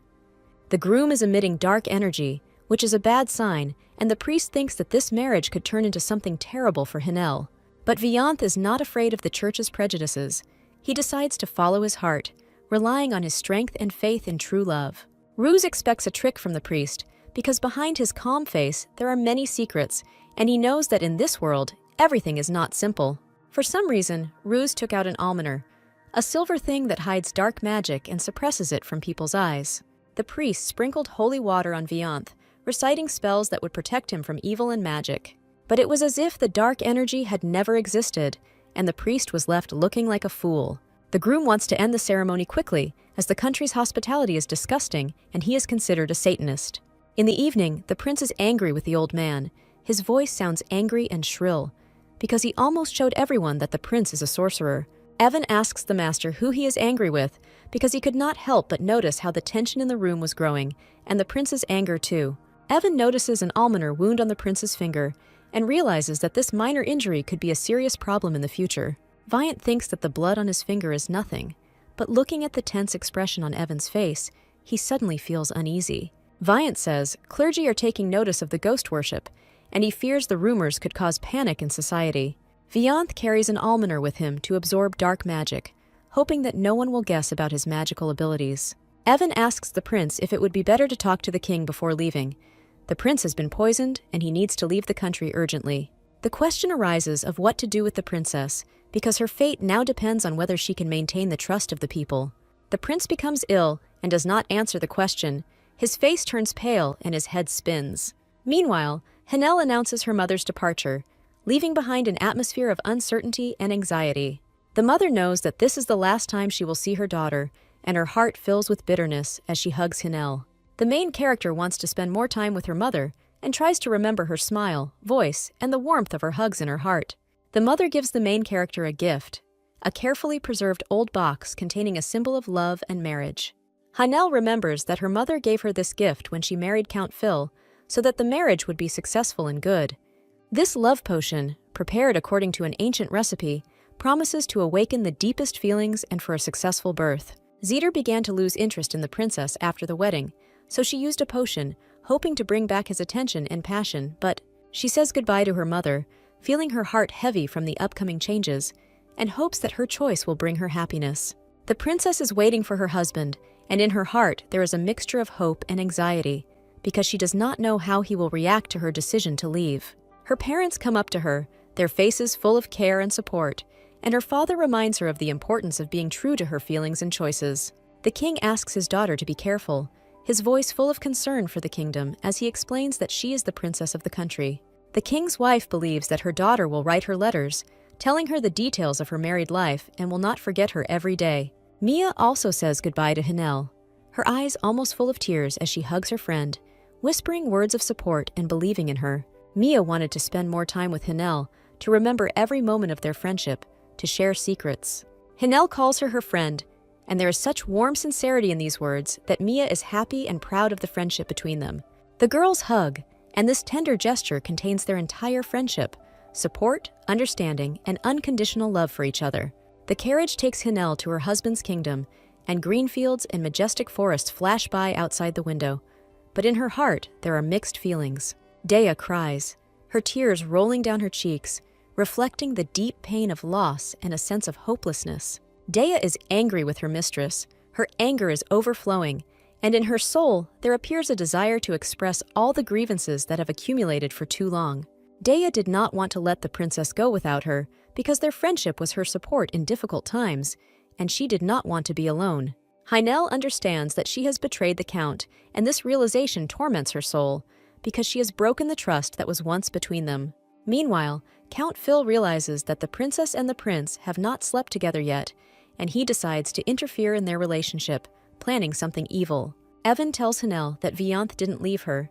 The groom is emitting dark energy, which is a bad sign, and the priest thinks that this marriage could turn into something terrible for Hinel. But Vianth is not afraid of the church's prejudices. He decides to follow his heart, relying on his strength and faith in true love. Ruse expects a trick from the priest, because behind his calm face there are many secrets, and he knows that in this world, everything is not simple. For some reason, Ruse took out an almoner, a silver thing that hides dark magic and suppresses it from people's eyes. The priest sprinkled holy water on Vianth, reciting spells that would protect him from evil and magic. But it was as if the dark energy had never existed, and the priest was left looking like a fool. The groom wants to end the ceremony quickly, as the country's hospitality is disgusting and he is considered a Satanist. In the evening, the prince is angry with the old man. His voice sounds angry and shrill, because he almost showed everyone that the prince is a sorcerer. Evan asks the master who he is angry with, because he could not help but notice how the tension in the room was growing, and the prince's anger too. Evan notices an almoner wound on the prince's finger, and realizes that this minor injury could be a serious problem in the future. Viant thinks that the blood on his finger is nothing, but looking at the tense expression on Evan's face, he suddenly feels uneasy. Viant says clergy are taking notice of the ghost worship, and he fears the rumors could cause panic in society. Vianth carries an almoner with him to absorb dark magic, hoping that no one will guess about his magical abilities. Evan asks the prince if it would be better to talk to the king before leaving. The prince has been poisoned, and he needs to leave the country urgently. The question arises of what to do with the princess, because her fate now depends on whether she can maintain the trust of the people. The prince becomes ill and does not answer the question. His face turns pale and his head spins. Meanwhile, Hanel announces her mother's departure, leaving behind an atmosphere of uncertainty and anxiety. The mother knows that this is the last time she will see her daughter, and her heart fills with bitterness as she hugs Hanel. The main character wants to spend more time with her mother and tries to remember her smile, voice, and the warmth of her hugs in her heart. The mother gives the main character a gift, a carefully preserved old box containing a symbol of love and marriage. Hanel remembers that her mother gave her this gift when she married Count Phil, so that the marriage would be successful and good. This love potion, prepared according to an ancient recipe, promises to awaken the deepest feelings and for a successful birth. Zeder began to lose interest in the princess after the wedding, so she used a potion, hoping to bring back his attention and passion, but she says goodbye to her mother, feeling her heart heavy from the upcoming changes, and hopes that her choice will bring her happiness. The princess is waiting for her husband, and in her heart there is a mixture of hope and anxiety, because she does not know how he will react to her decision to leave. Her parents come up to her, their faces full of care and support, and her father reminds her of the importance of being true to her feelings and choices. The king asks his daughter to be careful, his voice full of concern for the kingdom as he explains that she is the princess of the country. The king's wife believes that her daughter will write her letters, telling her the details of her married life and will not forget her every day. Mia also says goodbye to Hanel, her eyes almost full of tears as she hugs her friend, whispering words of support and believing in her. Mia wanted to spend more time with Hanel, to remember every moment of their friendship, to share secrets. Hanel calls her friend, and there is such warm sincerity in these words that Mia is happy and proud of the friendship between them. The girls hug, and this tender gesture contains their entire friendship, support, understanding, and unconditional love for each other. The carriage takes Hanel to her husband's kingdom, and green fields and majestic forests flash by outside the window. But in her heart, there are mixed feelings. Dea cries, her tears rolling down her cheeks, reflecting the deep pain of loss and a sense of hopelessness. Dea is angry with her mistress, her anger is overflowing, and in her soul there appears a desire to express all the grievances that have accumulated for too long. Dea did not want to let the princess go without her, because their friendship was her support in difficult times, and she did not want to be alone. Hanel understands that she has betrayed the count, and this realization torments her soul, because she has broken the trust that was once between them. Meanwhile, Count Phil realizes that the princess and the prince have not slept together yet, and he decides to interfere in their relationship, planning something evil. Evan tells Hanel that Vianth didn't leave her.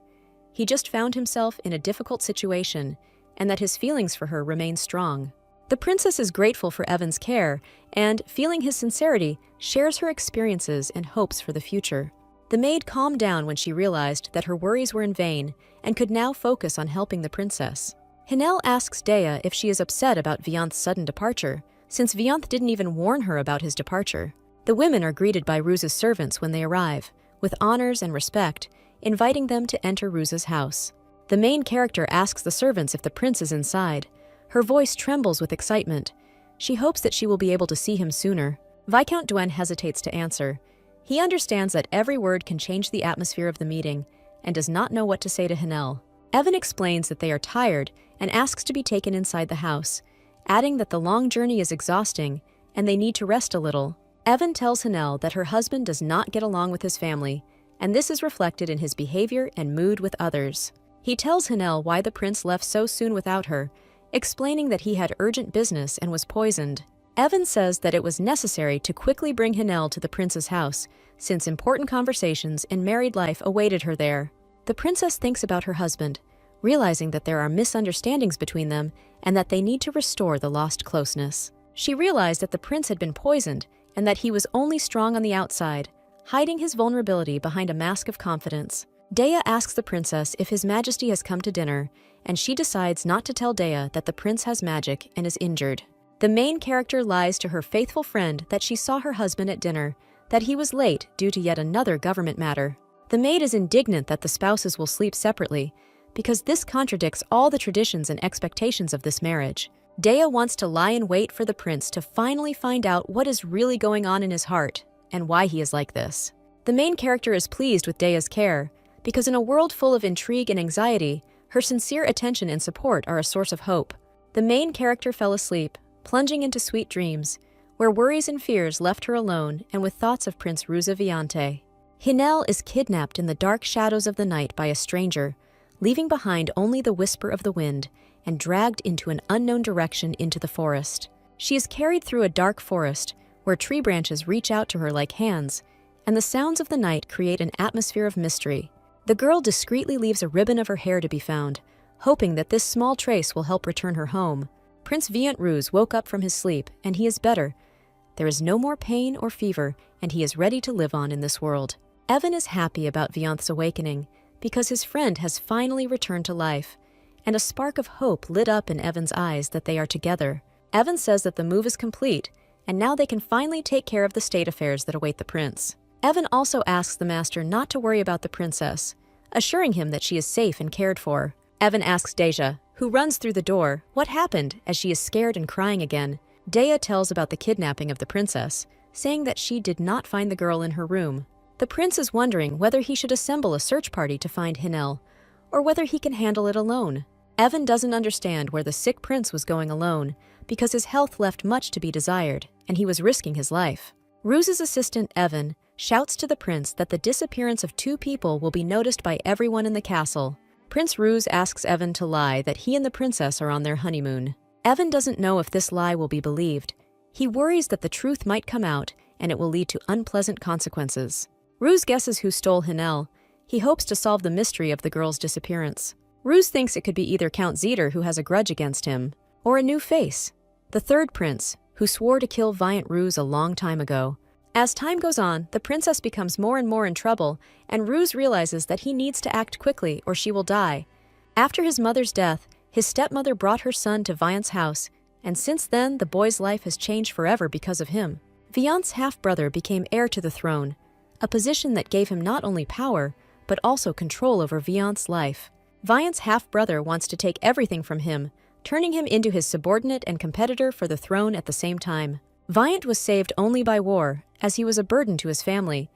He just found himself in a difficult situation, and that his feelings for her remain strong. The princess is grateful for Evan's care, and, feeling his sincerity, shares her experiences and hopes for the future. The maid calmed down when she realized that her worries were in vain and could now focus on helping the princess. Hanel asks Dea if she is upset about Vianth's sudden departure, since Vianth didn't even warn her about his departure. The women are greeted by Ruza's servants when they arrive, with honors and respect, inviting them to enter Ruza's house. The main character asks the servants if the prince is inside. Her voice trembles with excitement. She hopes that she will be able to see him sooner. Viscount Duen hesitates to answer. He understands that every word can change the atmosphere of the meeting, and does not know what to say to Hanel. Evan explains that they are tired and asks to be taken inside the house, adding that the long journey is exhausting and they need to rest a little. Evan tells Hanel that her husband does not get along with his family, and this is reflected in his behavior and mood with others. He tells Hanel why the prince left so soon without her, explaining that he had urgent business and was poisoned. Evan says that it was necessary to quickly bring Hanel to the prince's house, since important conversations and married life awaited her there. The princess thinks about her husband, realizing that there are misunderstandings between them and that they need to restore the lost closeness. She realized that the prince had been poisoned and that he was only strong on the outside, hiding his vulnerability behind a mask of confidence. Dea asks the princess if His Majesty has come to dinner, and she decides not to tell Dea that the prince has magic and is injured. The main character lies to her faithful friend that she saw her husband at dinner, that he was late due to yet another government matter. The maid is indignant that the spouses will sleep separately, because this contradicts all the traditions and expectations of this marriage. Dea wants to lie in wait for the prince to finally find out what is really going on in his heart, and why he is like this. The main character is pleased with Dea's care, because in a world full of intrigue and anxiety, her sincere attention and support are a source of hope. The main character fell asleep, plunging into sweet dreams, where worries and fears left her alone and with thoughts of Prince Ruza Viante. Hanel is kidnapped in the dark shadows of the night by a stranger, leaving behind only the whisper of the wind, and dragged into an unknown direction into the forest. She is carried through a dark forest, where tree branches reach out to her like hands, and the sounds of the night create an atmosphere of mystery. The girl discreetly leaves a ribbon of her hair to be found, hoping that this small trace will help return her home. Prince Viant Rouge woke up from his sleep, and he is better. There is no more pain or fever, and he is ready to live on in this world. Evan is happy about Viant's awakening, because his friend has finally returned to life, and a spark of hope lit up in Evan's eyes that they are together. Evan says that the move is complete, and now they can finally take care of the state affairs that await the prince. Evan also asks the master not to worry about the princess, assuring him that she is safe and cared for. Evan asks Deja, who runs through the door, what happened as she is scared and crying again. Dea tells about the kidnapping of the princess, saying that she did not find the girl in her room. The prince is wondering whether he should assemble a search party to find Hinel, or whether he can handle it alone. Evan doesn't understand where the sick prince was going alone, because his health left much to be desired, and he was risking his life. Rouge's assistant, Evan, shouts to the prince that the disappearance of 2 people will be noticed by everyone in the castle. Prince Rouge asks Evan to lie that he and the princess are on their honeymoon. Evan doesn't know if this lie will be believed. He worries that the truth might come out, and it will lead to unpleasant consequences. Rouge guesses who stole Hinel. He hopes to solve the mystery of the girl's disappearance. Rouge thinks it could be either Count Zeter, who has a grudge against him, or a new face, the third prince, who swore to kill Viant Rouge a long time ago. As time goes on, the princess becomes more and more in trouble, and Rouge realizes that he needs to act quickly or she will die. After his mother's death, his stepmother brought her son to Viant's house, and since then the boy's life has changed forever because of him. Viant's half-brother became heir to the throne, a position that gave him not only power, but also control over Viant's life. Viant's half-brother wants to take everything from him, turning him into his subordinate and competitor for the throne at the same time. Viant was saved only by war, as he was a burden to his family,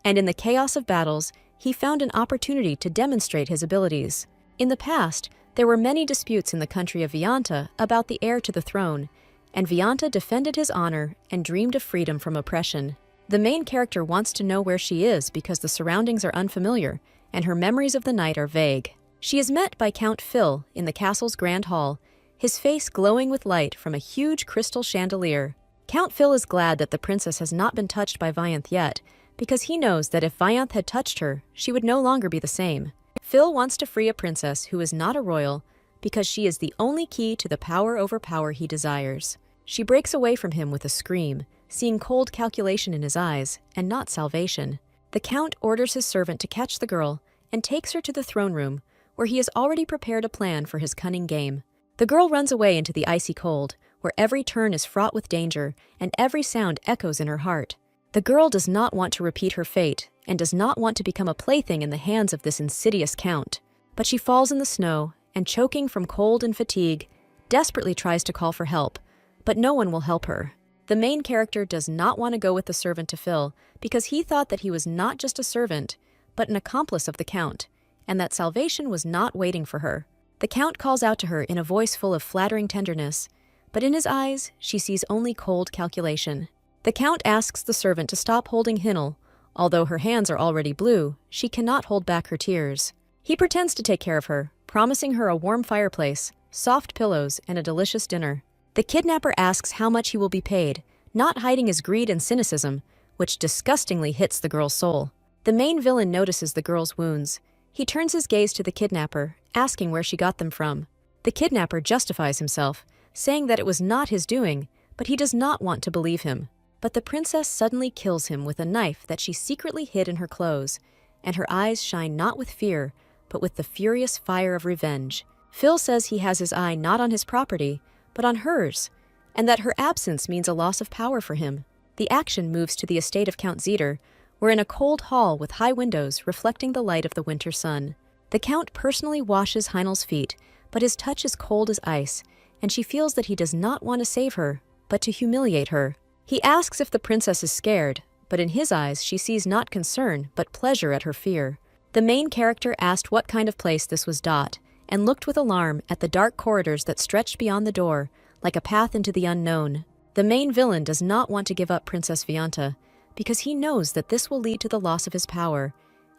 and in the chaos of battles, he found an opportunity to demonstrate his abilities. In the past, there were many disputes in the country of Vianta about the heir to the throne, and Vianta defended his honor and dreamed of freedom from oppression. The main character wants to know where she is because the surroundings are unfamiliar, and her memories of the night are vague. She is met by Count Phil in the castle's grand hall, his face glowing with light from a huge crystal chandelier. Count Phil is glad that the princess has not been touched by Vianth yet, because he knows that if Vianth had touched her, she would no longer be the same. Phil wants to free a princess who is not a royal, because she is the only key to the power over power he desires. She breaks away from him with a scream, seeing cold calculation in his eyes, and not salvation. The count orders his servant to catch the girl, and takes her to the throne room, where he has already prepared a plan for his cunning game. The girl runs away into the icy cold, where every turn is fraught with danger, and every sound echoes in her heart. The girl does not want to repeat her fate, and does not want to become a plaything in the hands of this insidious count. But she falls in the snow, and choking from cold and fatigue, desperately tries to call for help, but no one will help her. The main character does not want to go with the servant to Phil, because he thought that he was not just a servant, but an accomplice of the count, and that salvation was not waiting for her. The count calls out to her in a voice full of flattering tenderness, but in his eyes, she sees only cold calculation. The count asks the servant to stop holding Hinel. Although her hands are already blue, she cannot hold back her tears. He pretends to take care of her, promising her a warm fireplace, soft pillows, and a delicious dinner. The kidnapper asks how much he will be paid, not hiding his greed and cynicism, which disgustingly hits the girl's soul. The main villain notices the girl's wounds. He turns his gaze to the kidnapper, asking where she got them from. The kidnapper justifies himself, saying that it was not his doing, but he does not want to believe him. But the princess suddenly kills him with a knife that she secretly hid in her clothes, and her eyes shine not with fear, but with the furious fire of revenge. Phil says he has his eye not on his property, but on hers, and that her absence means a loss of power for him. The action moves to the estate of Count Zeter, where in a cold hall with high windows reflecting the light of the winter sun. The count personally washes Heinel's feet, but his touch is cold as ice, and she feels that he does not want to save her, but to humiliate her. He asks if the princess is scared, but in his eyes she sees not concern, but pleasure at her fear. The main character asked what kind of place this was Dot, and looked with alarm at the dark corridors that stretched beyond the door, like a path into the unknown. The main villain does not want to give up Princess Vianta, because he knows that this will lead to the loss of his power,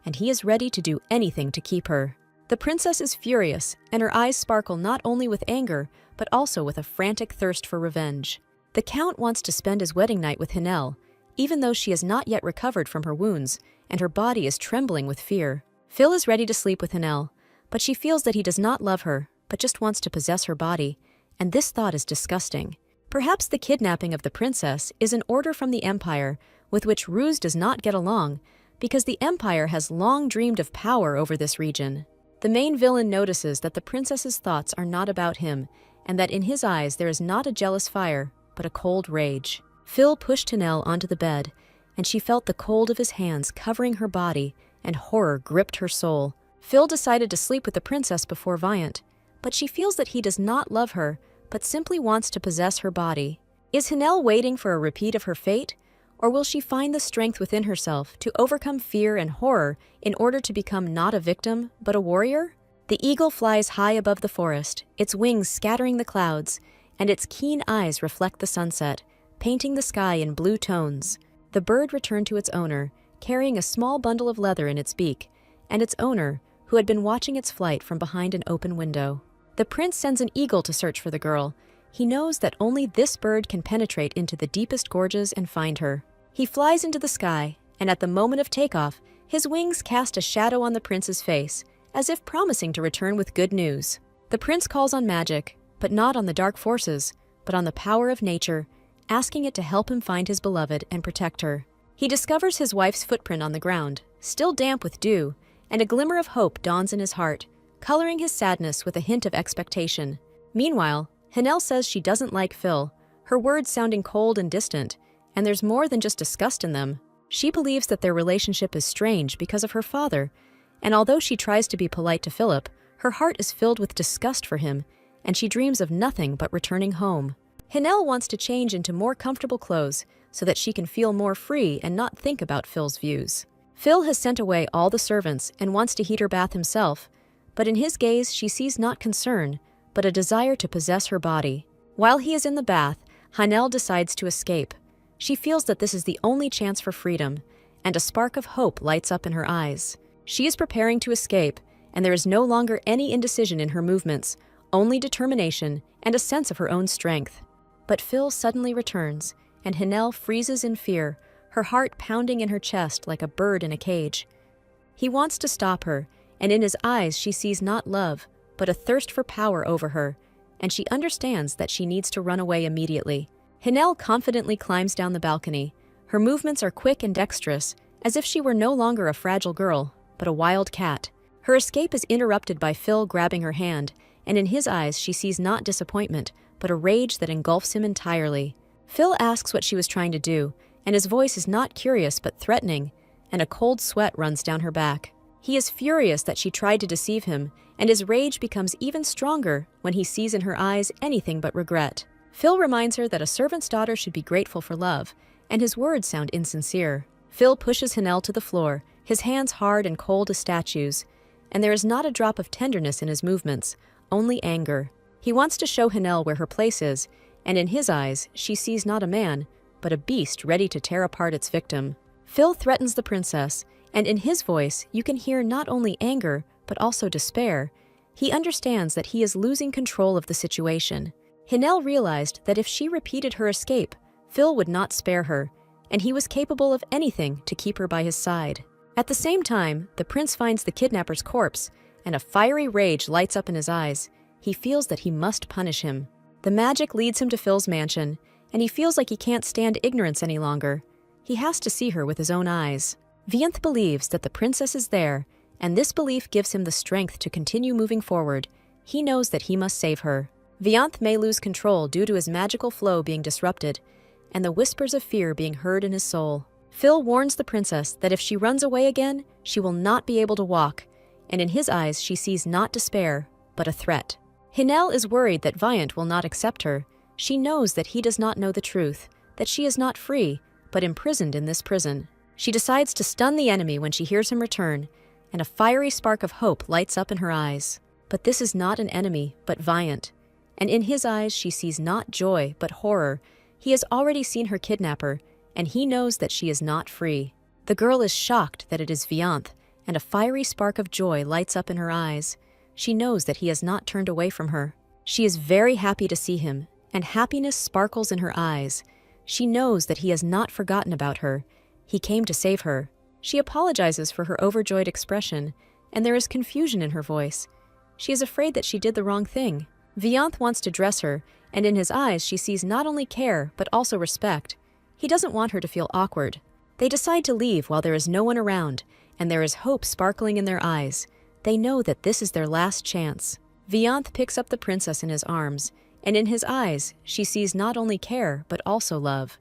and he is ready to do anything to keep her. The princess is furious, and her eyes sparkle not only with anger, but also with a frantic thirst for revenge. The count wants to spend his wedding night with Hinel, even though she has not yet recovered from her wounds, and her body is trembling with fear. Phil is ready to sleep with Hinel, but she feels that he does not love her, but just wants to possess her body, and this thought is disgusting. Perhaps the kidnapping of the princess is an order from the Empire, with which Ruse does not get along, because the Empire has long dreamed of power over this region. The main villain notices that the princess's thoughts are not about him, and that in his eyes there is not a jealous fire, but a cold rage. Phil pushed Hinel onto the bed, and she felt the cold of his hands covering her body, and horror gripped her soul. Phil decided to sleep with the princess before Viant, but she feels that he does not love her, but simply wants to possess her body. Is Hinel waiting for a repeat of her fate, or will she find the strength within herself to overcome fear and horror in order to become not a victim, but a warrior? The eagle flies high above the forest, its wings scattering the clouds, and its keen eyes reflect the sunset, painting the sky in blue tones. The bird returned to its owner, carrying a small bundle of leather in its beak, and its owner, who had been watching its flight from behind an open window. The prince sends an eagle to search for the girl. He knows that only this bird can penetrate into the deepest gorges and find her. He flies into the sky, and at the moment of takeoff, his wings cast a shadow on the prince's face, as if promising to return with good news. The prince calls on magic, but not on the dark forces, but on the power of nature, asking it to help him find his beloved and protect her. He discovers his wife's footprint on the ground, still damp with dew, and a glimmer of hope dawns in his heart, coloring his sadness with a hint of expectation. Meanwhile, Hinel says she doesn't like Phil, her words sounding cold and distant, and there's more than just disgust in them. She believes that their relationship is strange because of her father, and although she tries to be polite to Philip, her heart is filled with disgust for him, and she dreams of nothing but returning home. Hinel wants to change into more comfortable clothes so that she can feel more free and not think about Phil's views. Phil has sent away all the servants and wants to heat her bath himself, but in his gaze she sees not concern, but a desire to possess her body. While he is in the bath, Hinel decides to escape. She feels that this is the only chance for freedom, and a spark of hope lights up in her eyes. She is preparing to escape, and there is no longer any indecision in her movements, only determination and a sense of her own strength. But Phil suddenly returns, and Hinel freezes in fear, her heart pounding in her chest like a bird in a cage. He wants to stop her, and in his eyes she sees not love, but a thirst for power over her, and she understands that she needs to run away immediately. Hinel confidently climbs down the balcony. Her movements are quick and dexterous, as if she were no longer a fragile girl, but a wild cat. Her escape is interrupted by Phil grabbing her hand, and in his eyes she sees not disappointment, but a rage that engulfs him entirely. Phil asks what she was trying to do, and his voice is not curious but threatening, and a cold sweat runs down her back. He is furious that she tried to deceive him, and his rage becomes even stronger when he sees in her eyes anything but regret. Phil reminds her that a servant's daughter should be grateful for love, and his words sound insincere. Phil pushes Hinel to the floor, his hands hard and cold as statues, and there is not a drop of tenderness in his movements, only anger. He wants to show Hinel where her place is, and in his eyes she sees not a man, but a beast ready to tear apart its victim. Phil threatens the princess, and in his voice you can hear not only anger, but also despair. He understands that he is losing control of the situation. Hinel realized that if she repeated her escape, Phil would not spare her, and he was capable of anything to keep her by his side. At the same time, the prince finds the kidnapper's corpse, and a fiery rage lights up in his eyes. He feels that he must punish him. The magic leads him to Phil's mansion, and he feels like he can't stand ignorance any longer. He has to see her with his own eyes. Vianth believes that the princess is there, and this belief gives him the strength to continue moving forward. He knows that he must save her. Vianth may lose control due to his magical flow being disrupted, and the whispers of fear being heard in his soul. Phil warns the princess that if she runs away again, she will not be able to walk, and in his eyes she sees not despair, but a threat. Hinel is worried that Viant will not accept her. She knows that he does not know the truth, that she is not free, but imprisoned in this prison. She decides to stun the enemy when she hears him return, and a fiery spark of hope lights up in her eyes. But this is not an enemy, but Viant, and in his eyes she sees not joy, but horror. He has already seen her kidnapper, and he knows that she is not free. The girl is shocked that it is Vianth, and a fiery spark of joy lights up in her eyes. She knows that he has not turned away from her. She is very happy to see him, and happiness sparkles in her eyes. She knows that he has not forgotten about her. He came to save her. She apologizes for her overjoyed expression, and there is confusion in her voice. She is afraid that she did the wrong thing. Vianth wants to dress her, and in his eyes she sees not only care but also respect. He doesn't want her to feel awkward. They decide to leave while there is no one around, and there is hope sparkling in their eyes. They know that this is their last chance. Vianth picks up the princess in his arms, and in his eyes she sees not only care but also love.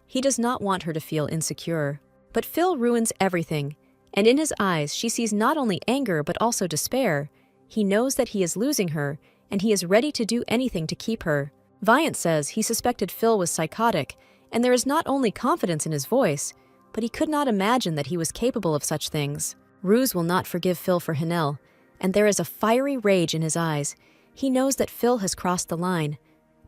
He does not want her to feel insecure. But Phil ruins everything, and in his eyes she sees not only anger but also despair. He knows that he is losing her, and he is ready to do anything to keep her. Vianth says he suspected Phil was psychotic, and there is not only confidence in his voice, but he could not imagine that he was capable of such things. Ruse will not forgive Phil for Hinel, and there is a fiery rage in his eyes. He knows that Phil has crossed the line,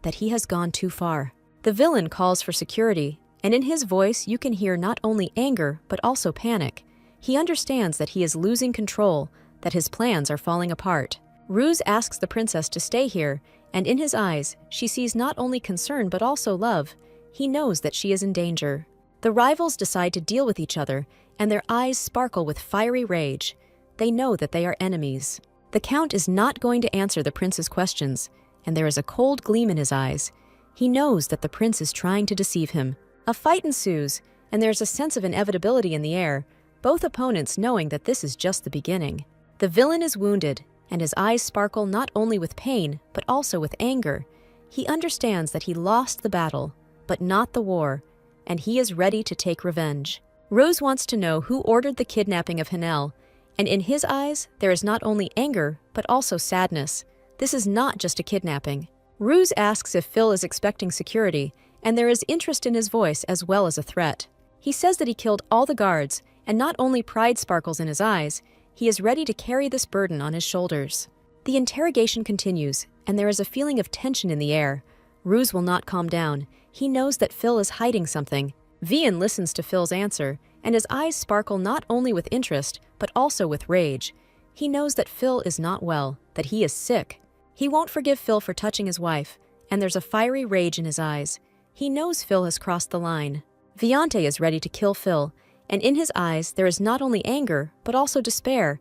that he has gone too far. The villain calls for security, and in his voice you can hear not only anger but also panic. He understands that he is losing control, that his plans are falling apart. Ruse asks the princess to stay here, and in his eyes she sees not only concern but also love. He knows that she is in danger. The rivals decide to deal with each other, and their eyes sparkle with fiery rage. They know that they are enemies. The count is not going to answer the prince's questions, and there is a cold gleam in his eyes. He knows that the prince is trying to deceive him. A fight ensues, and there is a sense of inevitability in the air, both opponents knowing that this is just the beginning. The villain is wounded, and his eyes sparkle not only with pain but also with anger. He understands that he lost the battle, but not the war, and he is ready to take revenge. Rose wants to know who ordered the kidnapping of Hinel, and in his eyes there is not only anger but also sadness. This is not just a kidnapping. Ruse asks if Phil is expecting security, and there is interest in his voice as well as a threat. He says that he killed all the guards, and not only pride sparkles in his eyes, he is ready to carry this burden on his shoulders. The interrogation continues, and there is a feeling of tension in the air. Ruse will not calm down. He knows that Phil is hiding something. Vian listens to Phil's answer, and his eyes sparkle not only with interest, but also with rage. He knows that Phil is not well, that he is sick. He won't forgive Phil for touching his wife, and there's a fiery rage in his eyes. He knows Phil has crossed the line. Viante is ready to kill Phil, and in his eyes there is not only anger, but also despair.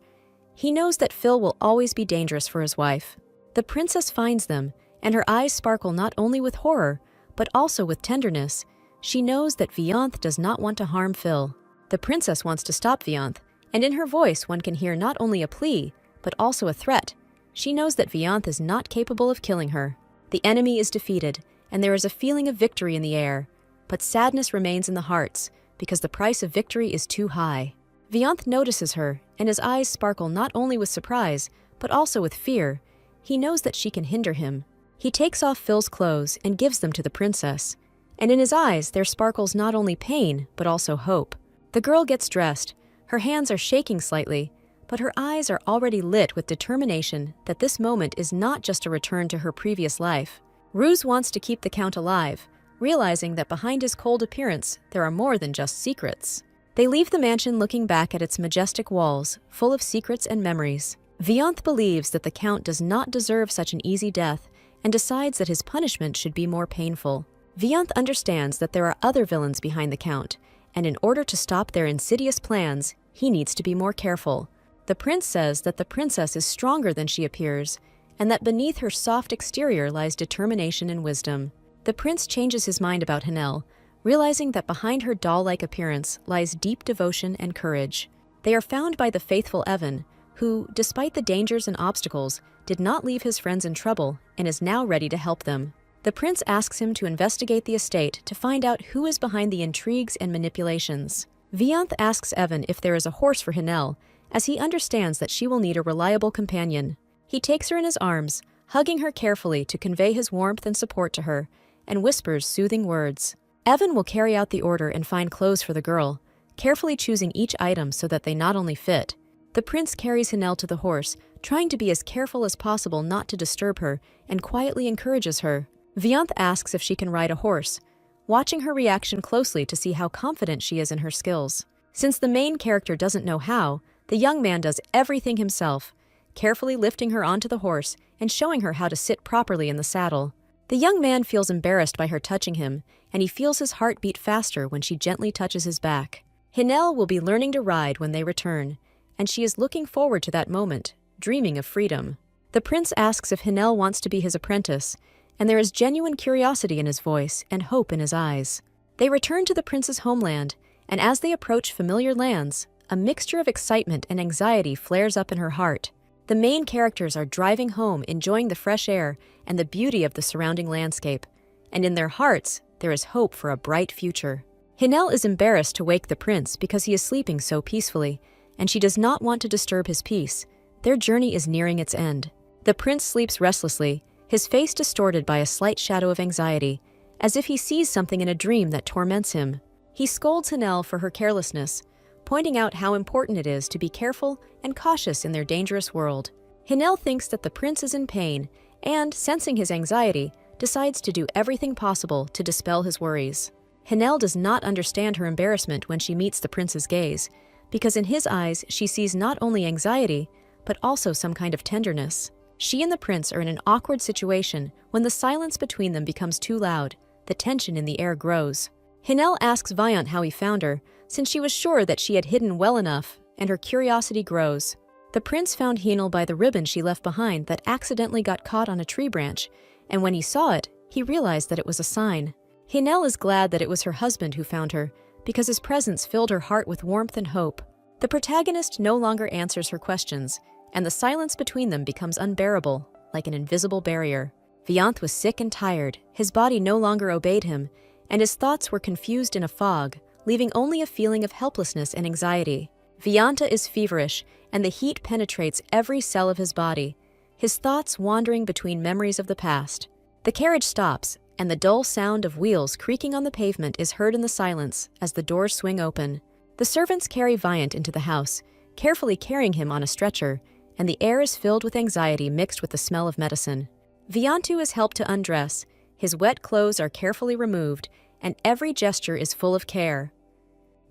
He knows that Phil will always be dangerous for his wife. The princess finds them, and her eyes sparkle not only with horror, but also with tenderness. She knows that Vianth does not want to harm Phil. The princess wants to stop Vianth, and in her voice one can hear not only a plea, but also a threat. She knows that Vianth is not capable of killing her. The enemy is defeated, and there is a feeling of victory in the air, but sadness remains in the hearts, because the price of victory is too high. Vianth notices her, and his eyes sparkle not only with surprise, but also with fear. He knows that she can hinder him. He takes off Phil's clothes and gives them to the princess, and in his eyes there sparkles not only pain, but also hope. The girl gets dressed. Her hands are shaking slightly, but her eyes are already lit with determination that this moment is not just a return to her previous life. Ruse wants to keep the count alive, realizing that behind his cold appearance there are more than just secrets. They leave the mansion looking back at its majestic walls, full of secrets and memories. Vianth believes that the count does not deserve such an easy death, and decides that his punishment should be more painful. Vianth understands that there are other villains behind the count, and in order to stop their insidious plans, he needs to be more careful. The prince says that the princess is stronger than she appears, and that beneath her soft exterior lies determination and wisdom. The prince changes his mind about Hinel, realizing that behind her doll-like appearance lies deep devotion and courage. They are found by the faithful Evan, who, despite the dangers and obstacles, did not leave his friends in trouble and is now ready to help them. The prince asks him to investigate the estate to find out who is behind the intrigues and manipulations. Vianth asks Evan if there is a horse for Hinel, as he understands that she will need a reliable companion. He takes her in his arms, hugging her carefully to convey his warmth and support to her, and whispers soothing words. Evan will carry out the order and find clothes for the girl, carefully choosing each item so that they not only fit. The prince carries Hinel to the horse, trying to be as careful as possible not to disturb her, and quietly encourages her. Vianth asks if she can ride a horse, watching her reaction closely to see how confident she is in her skills. Since the main character doesn't know how, The young man does everything himself, carefully lifting her onto the horse and showing her how to sit properly in the saddle. The young man feels embarrassed by her touching him, and he feels his heart beat faster when she gently touches his back. Hinel will be learning to ride when they return, and she is looking forward to that moment, dreaming of freedom. The prince asks if Hinel wants to be his apprentice, and there is genuine curiosity in his voice and hope in his eyes. They return to the prince's homeland, and as they approach familiar lands, a mixture of excitement and anxiety flares up in her heart. The main characters are driving home, enjoying the fresh air and the beauty of the surrounding landscape, and in their hearts, there is hope for a bright future. Hinel is embarrassed to wake the prince because he is sleeping so peacefully, and she does not want to disturb his peace. Their journey is nearing its end. The prince sleeps restlessly, his face distorted by a slight shadow of anxiety, as if he sees something in a dream that torments him. He scolds Hinel for her carelessness, pointing out how important it is to be careful and cautious in their dangerous world. Hinel thinks that the prince is in pain and, sensing his anxiety, decides to do everything possible to dispel his worries. Hinel does not understand her embarrassment when she meets the prince's gaze, because in his eyes she sees not only anxiety, but also some kind of tenderness. She and the prince are in an awkward situation when the silence between them becomes too loud. The tension in the air grows. Hinel asks Viant how he found her, since she was sure that she had hidden well enough, and her curiosity grows. The prince found Hinel by the ribbon she left behind that accidentally got caught on a tree branch, and when he saw it, he realized that it was a sign. Hinel is glad that it was her husband who found her, because his presence filled her heart with warmth and hope. The protagonist no longer answers her questions, and the silence between them becomes unbearable, like an invisible barrier. Viant was sick and tired, his body no longer obeyed him, and his thoughts were confused in a fog, leaving only a feeling of helplessness and anxiety. Vianta is feverish, and the heat penetrates every cell of his body, his thoughts wandering between memories of the past. The carriage stops, and the dull sound of wheels creaking on the pavement is heard in the silence as the doors swing open. The servants carry Viant into the house, carefully carrying him on a stretcher, and the air is filled with anxiety mixed with the smell of medicine. Viantu is helped to undress, his wet clothes are carefully removed, and every gesture is full of care.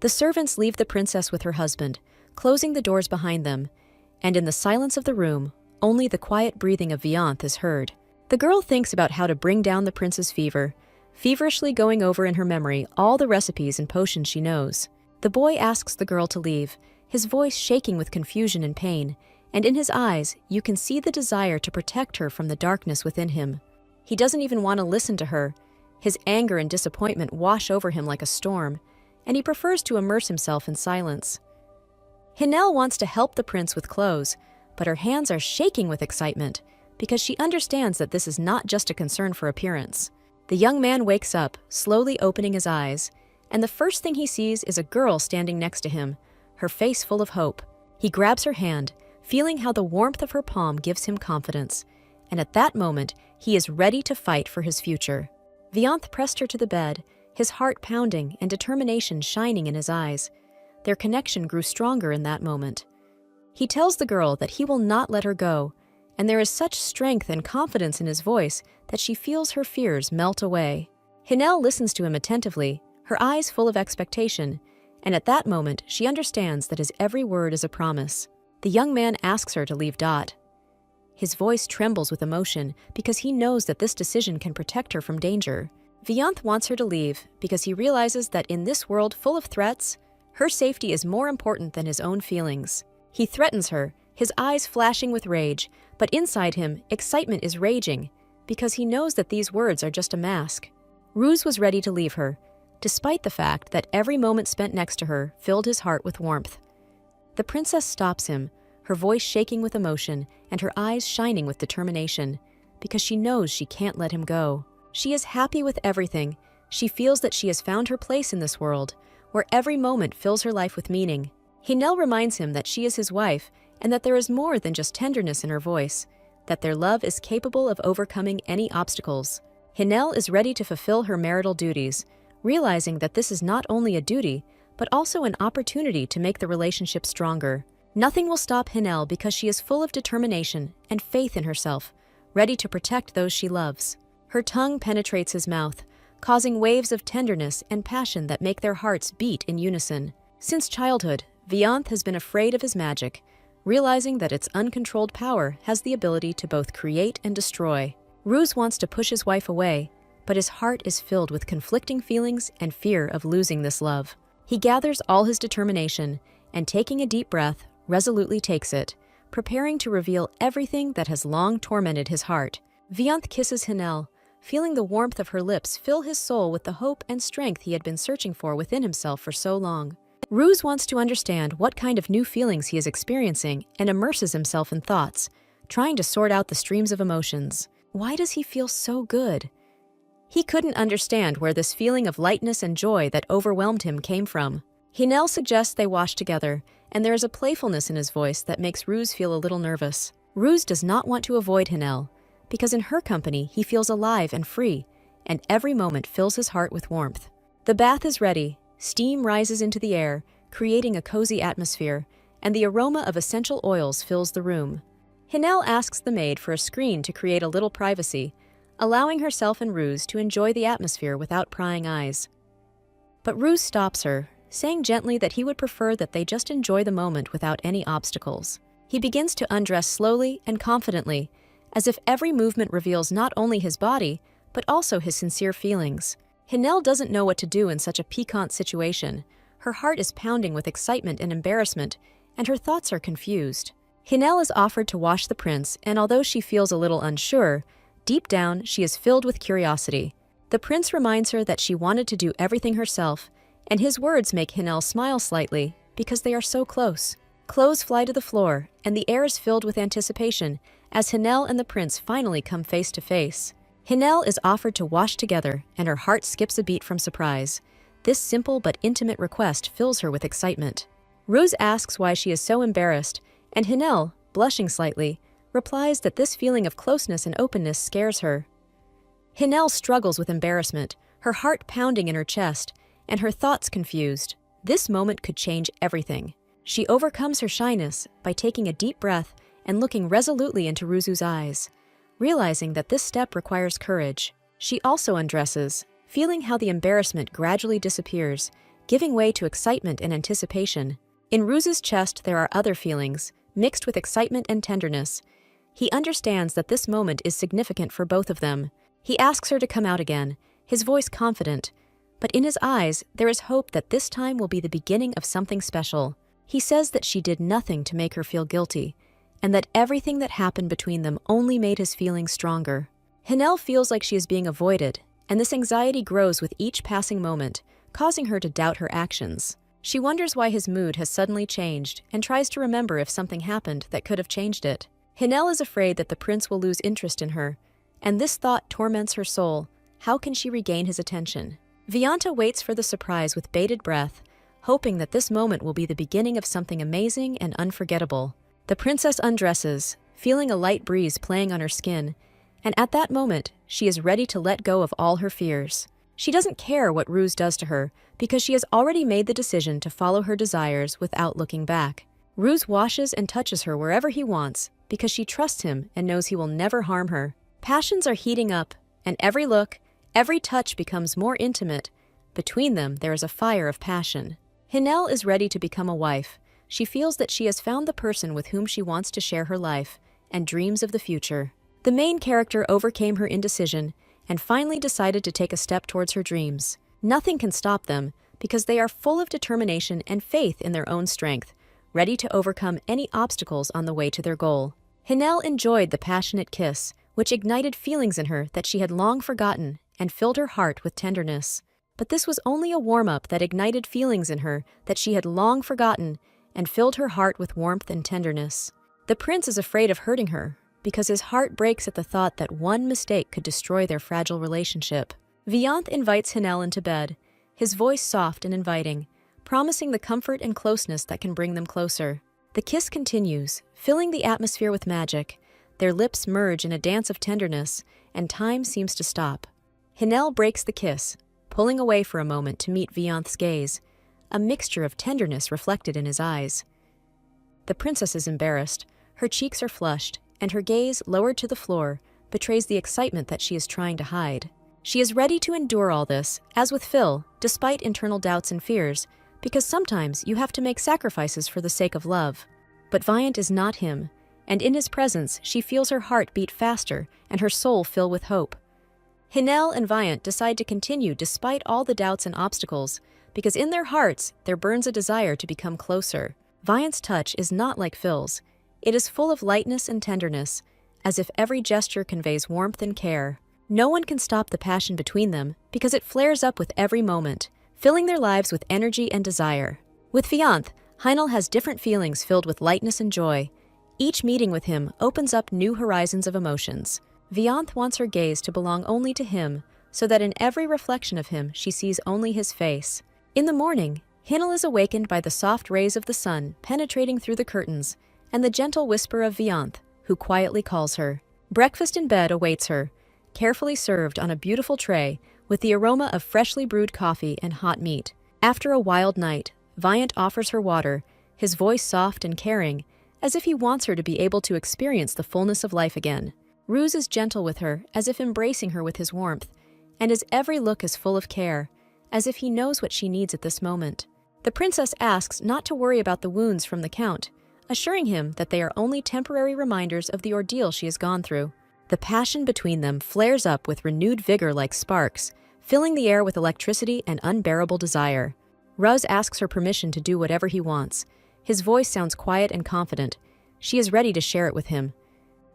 The servants leave the princess with her husband, closing the doors behind them, and in the silence of the room, only the quiet breathing of Viant is heard. The girl thinks about how to bring down the prince's fever, feverishly going over in her memory all the recipes and potions she knows. The boy asks the girl to leave, his voice shaking with confusion and pain, and in his eyes, you can see the desire to protect her from the darkness within him. He doesn't even want to listen to her. His anger and disappointment wash over him like a storm, and he prefers to immerse himself in silence. Hinel wants to help the prince with clothes, but her hands are shaking with excitement, because she understands that this is not just a concern for appearance. The young man wakes up, slowly opening his eyes, and the first thing he sees is a girl standing next to him, her face full of hope. He grabs her hand, feeling how the warmth of her palm gives him confidence, and at that moment, he is ready to fight for his future. Vianth pressed her to the bed, his heart pounding and determination shining in his eyes. Their connection grew stronger in that moment. He tells the girl that he will not let her go, and there is such strength and confidence in his voice that she feels her fears melt away. Hinel listens to him attentively, her eyes full of expectation, and at that moment she understands that his every word is a promise. The young man asks her to leave Dot. His voice trembles with emotion because he knows that this decision can protect her from danger. Vianth wants her to leave because he realizes that in this world full of threats, her safety is more important than his own feelings. He threatens her, his eyes flashing with rage, but inside him, excitement is raging because he knows that these words are just a mask. Ruse was ready to leave her, despite the fact that every moment spent next to her filled his heart with warmth. The princess stops him, her voice shaking with emotion and her eyes shining with determination, because she knows she can't let him go. She is happy with everything. She feels that she has found her place in this world, where every moment fills her life with meaning. Hinel reminds him that she is his wife and that there is more than just tenderness in her voice, that their love is capable of overcoming any obstacles. Hinel is ready to fulfill her marital duties, realizing that this is not only a duty, but also an opportunity to make the relationship stronger. Nothing will stop Hinel because she is full of determination and faith in herself, ready to protect those she loves. Her tongue penetrates his mouth, causing waves of tenderness and passion that make their hearts beat in unison. Since childhood, Vianth has been afraid of his magic, realizing that its uncontrolled power has the ability to both create and destroy. Ruse wants to push his wife away, but his heart is filled with conflicting feelings and fear of losing this love. He gathers all his determination and, taking a deep breath, resolutely takes it, preparing to reveal everything that has long tormented his heart. Vianth kisses Hinel, feeling the warmth of her lips fill his soul with the hope and strength he had been searching for within himself for so long. Ruse wants to understand what kind of new feelings he is experiencing and immerses himself in thoughts, trying to sort out the streams of emotions. Why does he feel so good? He couldn't understand where this feeling of lightness and joy that overwhelmed him came from. Hinel suggests they wash together, and there is a playfulness in his voice that makes Ruse feel a little nervous. Ruse does not want to avoid Hinel, because in her company he feels alive and free, and every moment fills his heart with warmth. The bath is ready, steam rises into the air, creating a cozy atmosphere, and the aroma of essential oils fills the room. Hinel asks the maid for a screen to create a little privacy, allowing herself and Ruse to enjoy the atmosphere without prying eyes. But Ruse stops her, saying gently that he would prefer that they just enjoy the moment without any obstacles. He begins to undress slowly and confidently, as if every movement reveals not only his body, but also his sincere feelings. Hinel doesn't know what to do in such a piquant situation. Her heart is pounding with excitement and embarrassment, and her thoughts are confused. Hinel is offered to wash the prince, and although she feels a little unsure, deep down she is filled with curiosity. The prince reminds her that she wanted to do everything herself, and his words make Hinel smile slightly because they are so close. Clothes fly to the floor, and the air is filled with anticipation as Hinel and the prince finally come face to face. Hinel is offered to wash together, and her heart skips a beat from surprise. This simple but intimate request fills her with excitement. Ruse asks why she is so embarrassed, and Hinel, blushing slightly, replies that this feeling of closeness and openness scares her. Hinel struggles with embarrassment, her heart pounding in her chest, and her thoughts confused. This moment could change everything. She overcomes her shyness by taking a deep breath and looking resolutely into Ruzu's eyes. Realizing that this step requires courage, she also undresses, feeling how the embarrassment gradually disappears, giving way to excitement and anticipation. In Ruzu's chest there are other feelings, mixed with excitement and tenderness. He understands that this moment is significant for both of them. He asks her to come out again, his voice confident, but in his eyes there is hope that this time will be the beginning of something special. He says that she did nothing to make her feel guilty, and that everything that happened between them only made his feelings stronger. Hinel feels like she is being avoided, and this anxiety grows with each passing moment, causing her to doubt her actions. She wonders why his mood has suddenly changed and tries to remember if something happened that could have changed it. Hinel is afraid that the prince will lose interest in her, and this thought torments her soul. How can she regain his attention? Vianta waits for the surprise with bated breath, hoping that this moment will be the beginning of something amazing and unforgettable. The princess undresses, feeling a light breeze playing on her skin, and at that moment, she is ready to let go of all her fears. She doesn't care what Ruse does to her, because she has already made the decision to follow her desires without looking back. Ruse washes and touches her wherever he wants, because she trusts him and knows he will never harm her. Passions are heating up, and every look, every touch becomes more intimate. Between them, there is a fire of passion. Hinel is ready to become a wife. She feels that she has found the person with whom she wants to share her life, and dreams of the future. The main character overcame her indecision and finally decided to take a step towards her dreams. Nothing can stop them, because they are full of determination and faith in their own strength, ready to overcome any obstacles on the way to their goal. Hinel enjoyed the passionate kiss, which ignited feelings in her that she had long forgotten and filled her heart with tenderness. But this was only a warm-up that ignited feelings in her that she had long forgotten and filled her heart with warmth and tenderness. The prince is afraid of hurting her, because his heart breaks at the thought that one mistake could destroy their fragile relationship. Vianth invites Hinel into bed, his voice soft and inviting, promising the comfort and closeness that can bring them closer. The kiss continues, filling the atmosphere with magic. Their lips merge in a dance of tenderness, and time seems to stop. Hinel breaks the kiss, pulling away for a moment to meet Vianth's gaze, a mixture of tenderness reflected in his eyes. The princess is embarrassed, her cheeks are flushed, and her gaze, lowered to the floor, betrays the excitement that she is trying to hide. She is ready to endure all this, as with Phil, despite internal doubts and fears, because sometimes you have to make sacrifices for the sake of love. But Viant is not him, and in his presence she feels her heart beat faster and her soul fill with hope. Hinel and Viant decide to continue despite all the doubts and obstacles, because in their hearts there burns a desire to become closer. Viant's touch is not like Phil's. It is full of lightness and tenderness, as if every gesture conveys warmth and care. No one can stop the passion between them because it flares up with every moment, filling their lives with energy and desire. With Viant, Heinel has different feelings filled with lightness and joy. Each meeting with him opens up new horizons of emotions. Viant wants her gaze to belong only to him, so that in every reflection of him she sees only his face. In the morning, Hinel is awakened by the soft rays of the sun penetrating through the curtains, and the gentle whisper of Viant, who quietly calls her. Breakfast in bed awaits her, carefully served on a beautiful tray with the aroma of freshly brewed coffee and hot meat. After a wild night, Viant offers her water, his voice soft and caring, as if he wants her to be able to experience the fullness of life again. Ruse is gentle with her, as if embracing her with his warmth, and his every look is full of care, as if he knows what she needs at this moment. The princess asks not to worry about the wounds from the count, assuring him that they are only temporary reminders of the ordeal she has gone through. The passion between them flares up with renewed vigor like sparks, filling the air with electricity and unbearable desire. Ruz asks her permission to do whatever he wants. His voice sounds quiet and confident. She is ready to share it with him.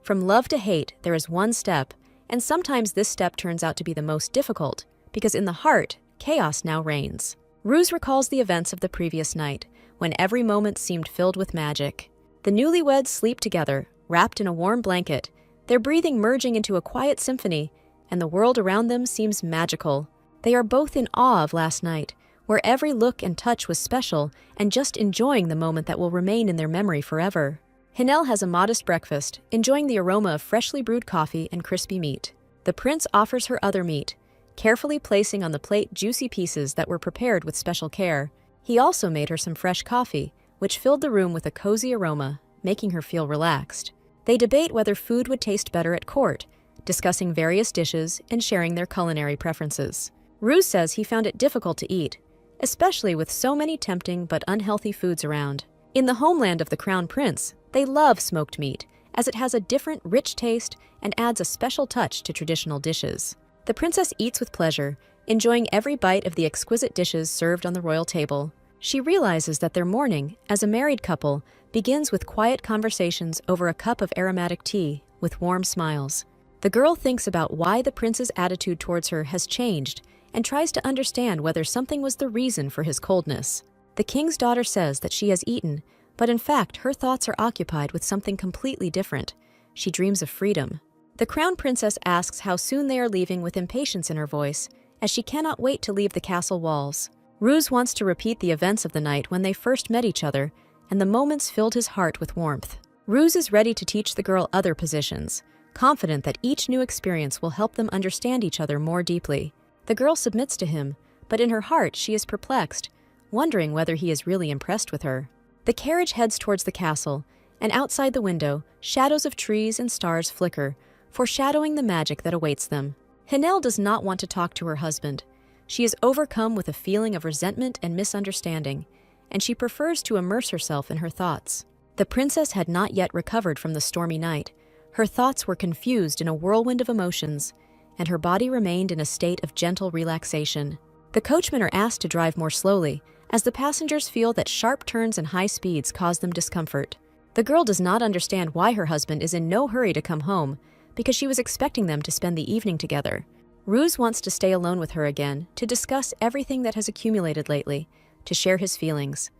From love to hate, there is one step, and sometimes this step turns out to be the most difficult, because in the heart, chaos now reigns. Ruse recalls the events of the previous night, when every moment seemed filled with magic. The newlyweds sleep together, wrapped in a warm blanket, their breathing merging into a quiet symphony, and the world around them seems magical. They are both in awe of last night, where every look and touch was special, and just enjoying the moment that will remain in their memory forever. Hinel has a modest breakfast, enjoying the aroma of freshly brewed coffee and crispy meat. The prince offers her other meat, carefully placing on the plate juicy pieces that were prepared with special care. He also made her some fresh coffee, which filled the room with a cozy aroma, making her feel relaxed. They debate whether food would taste better at court, discussing various dishes and sharing their culinary preferences. Ruse says he found it difficult to eat, especially with so many tempting but unhealthy foods around. In the homeland of the crown prince, they love smoked meat, as it has a different, rich taste and adds a special touch to traditional dishes. The princess eats with pleasure, enjoying every bite of the exquisite dishes served on the royal table. She realizes that their morning, as a married couple, begins with quiet conversations over a cup of aromatic tea, with warm smiles. The girl thinks about why the prince's attitude towards her has changed and tries to understand whether something was the reason for his coldness. The king's daughter says that she has eaten, but in fact her thoughts are occupied with something completely different. She dreams of freedom. The crown princess asks how soon they are leaving with impatience in her voice, as she cannot wait to leave the castle walls. Ruse wants to repeat the events of the night when they first met each other, and the moments filled his heart with warmth. Ruse is ready to teach the girl other positions, confident that each new experience will help them understand each other more deeply. The girl submits to him, but in her heart she is perplexed, wondering whether he is really impressed with her. The carriage heads towards the castle, and outside the window, shadows of trees and stars flicker, foreshadowing the magic that awaits them. Hinel does not want to talk to her husband. She is overcome with a feeling of resentment and misunderstanding, and she prefers to immerse herself in her thoughts. The princess had not yet recovered from the stormy night. Her thoughts were confused in a whirlwind of emotions, and her body remained in a state of gentle relaxation. The coachmen are asked to drive more slowly, as the passengers feel that sharp turns and high speeds cause them discomfort. The girl does not understand why her husband is in no hurry to come home, because she was expecting them to spend the evening together. Ruse wants to stay alone with her again, to discuss everything that has accumulated lately, to share his feelings.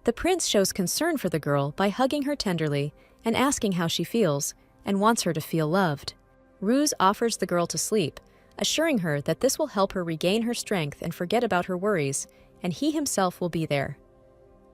The prince shows concern for the girl by hugging her tenderly and asking how she feels, and wants her to feel loved. Ruse offers the girl to sleep, assuring her that this will help her regain her strength and forget about her worries, and he himself will be there.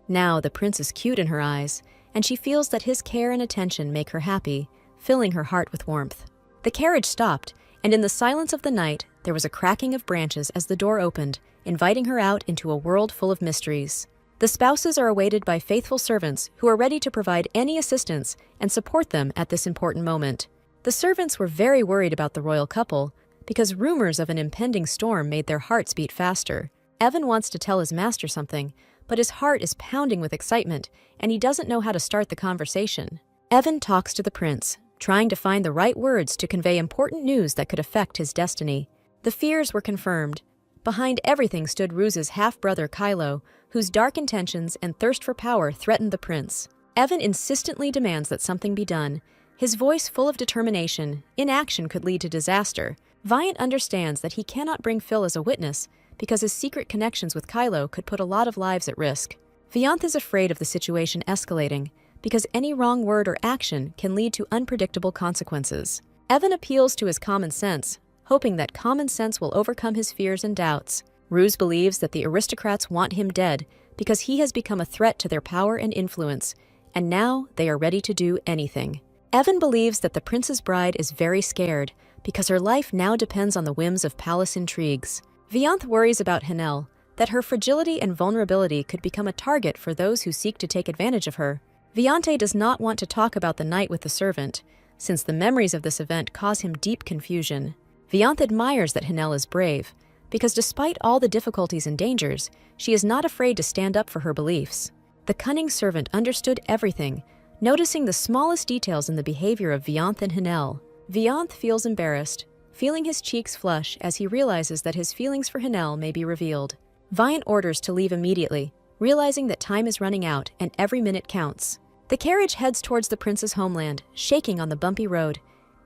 Now the prince is cute in her eyes, and she feels that his care and attention make her happy, filling her heart with warmth. The carriage stopped, and in the silence of the night, there was a cracking of branches as the door opened, inviting her out into a world full of mysteries. The spouses are awaited by faithful servants who are ready to provide any assistance and support them at this important moment. The servants were very worried about the royal couple because rumors of an impending storm made their hearts beat faster. Evan wants to tell his master something, but his heart is pounding with excitement, and he doesn't know how to start the conversation. Evan talks to the prince, trying to find the right words to convey important news that could affect his destiny. The fears were confirmed. Behind everything stood Ruse's half-brother Kylo, whose dark intentions and thirst for power threatened the prince. Evan insistently demands that something be done, his voice full of determination. Inaction could lead to disaster. Viant understands that he cannot bring Phil as a witness because his secret connections with Kylo could put a lot of lives at risk. Viant is afraid of the situation escalating because any wrong word or action can lead to unpredictable consequences. Evan appeals to his common sense, hoping that common sense will overcome his fears and doubts. Ruse believes that the aristocrats want him dead because he has become a threat to their power and influence, and now they are ready to do anything. Evan believes that the prince's bride is very scared because her life now depends on the whims of palace intrigues. Viant worries about Hanel, that her fragility and vulnerability could become a target for those who seek to take advantage of her. Viante does not want to talk about the night with the servant, since the memories of this event cause him deep confusion. Viant admires that Hanel is brave, because despite all the difficulties and dangers, she is not afraid to stand up for her beliefs. The cunning servant understood everything, noticing the smallest details in the behavior of Viant and Hanel. Viant feels embarrassed, feeling his cheeks flush as he realizes that his feelings for Hanel may be revealed. Viant orders to leave immediately, realizing that time is running out and every minute counts. The carriage heads towards the prince's homeland, shaking on the bumpy road,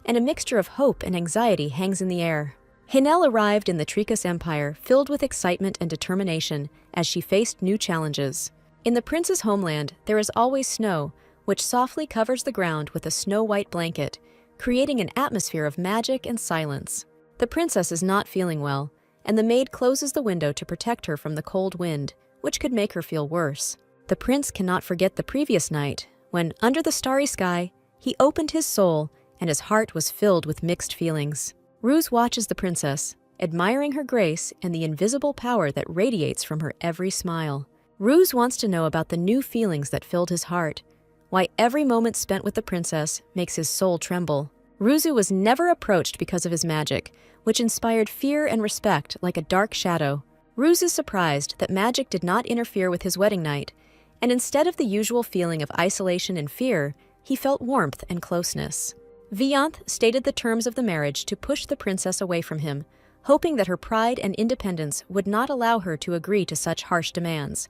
and a mixture of hope and anxiety hangs in the air. Hanel arrived in the Tricas Empire filled with excitement and determination as she faced new challenges. In the prince's homeland, there is always snow, which softly covers the ground with a snow-white blanket, creating an atmosphere of magic and silence. The princess is not feeling well, and the maid closes the window to protect her from the cold wind, which could make her feel worse. The prince cannot forget the previous night, when, under the starry sky, he opened his soul and his heart was filled with mixed feelings. Ruse watches the princess, admiring her grace and the invisible power that radiates from her every smile. Ruse wants to know about the new feelings that filled his heart, why every moment spent with the princess makes his soul tremble. Ruzu was never approached because of his magic, which inspired fear and respect like a dark shadow. Ruse is surprised that magic did not interfere with his wedding night, and instead of the usual feeling of isolation and fear, he felt warmth and closeness. Viant stated the terms of the marriage to push the princess away from him, hoping that her pride and independence would not allow her to agree to such harsh demands.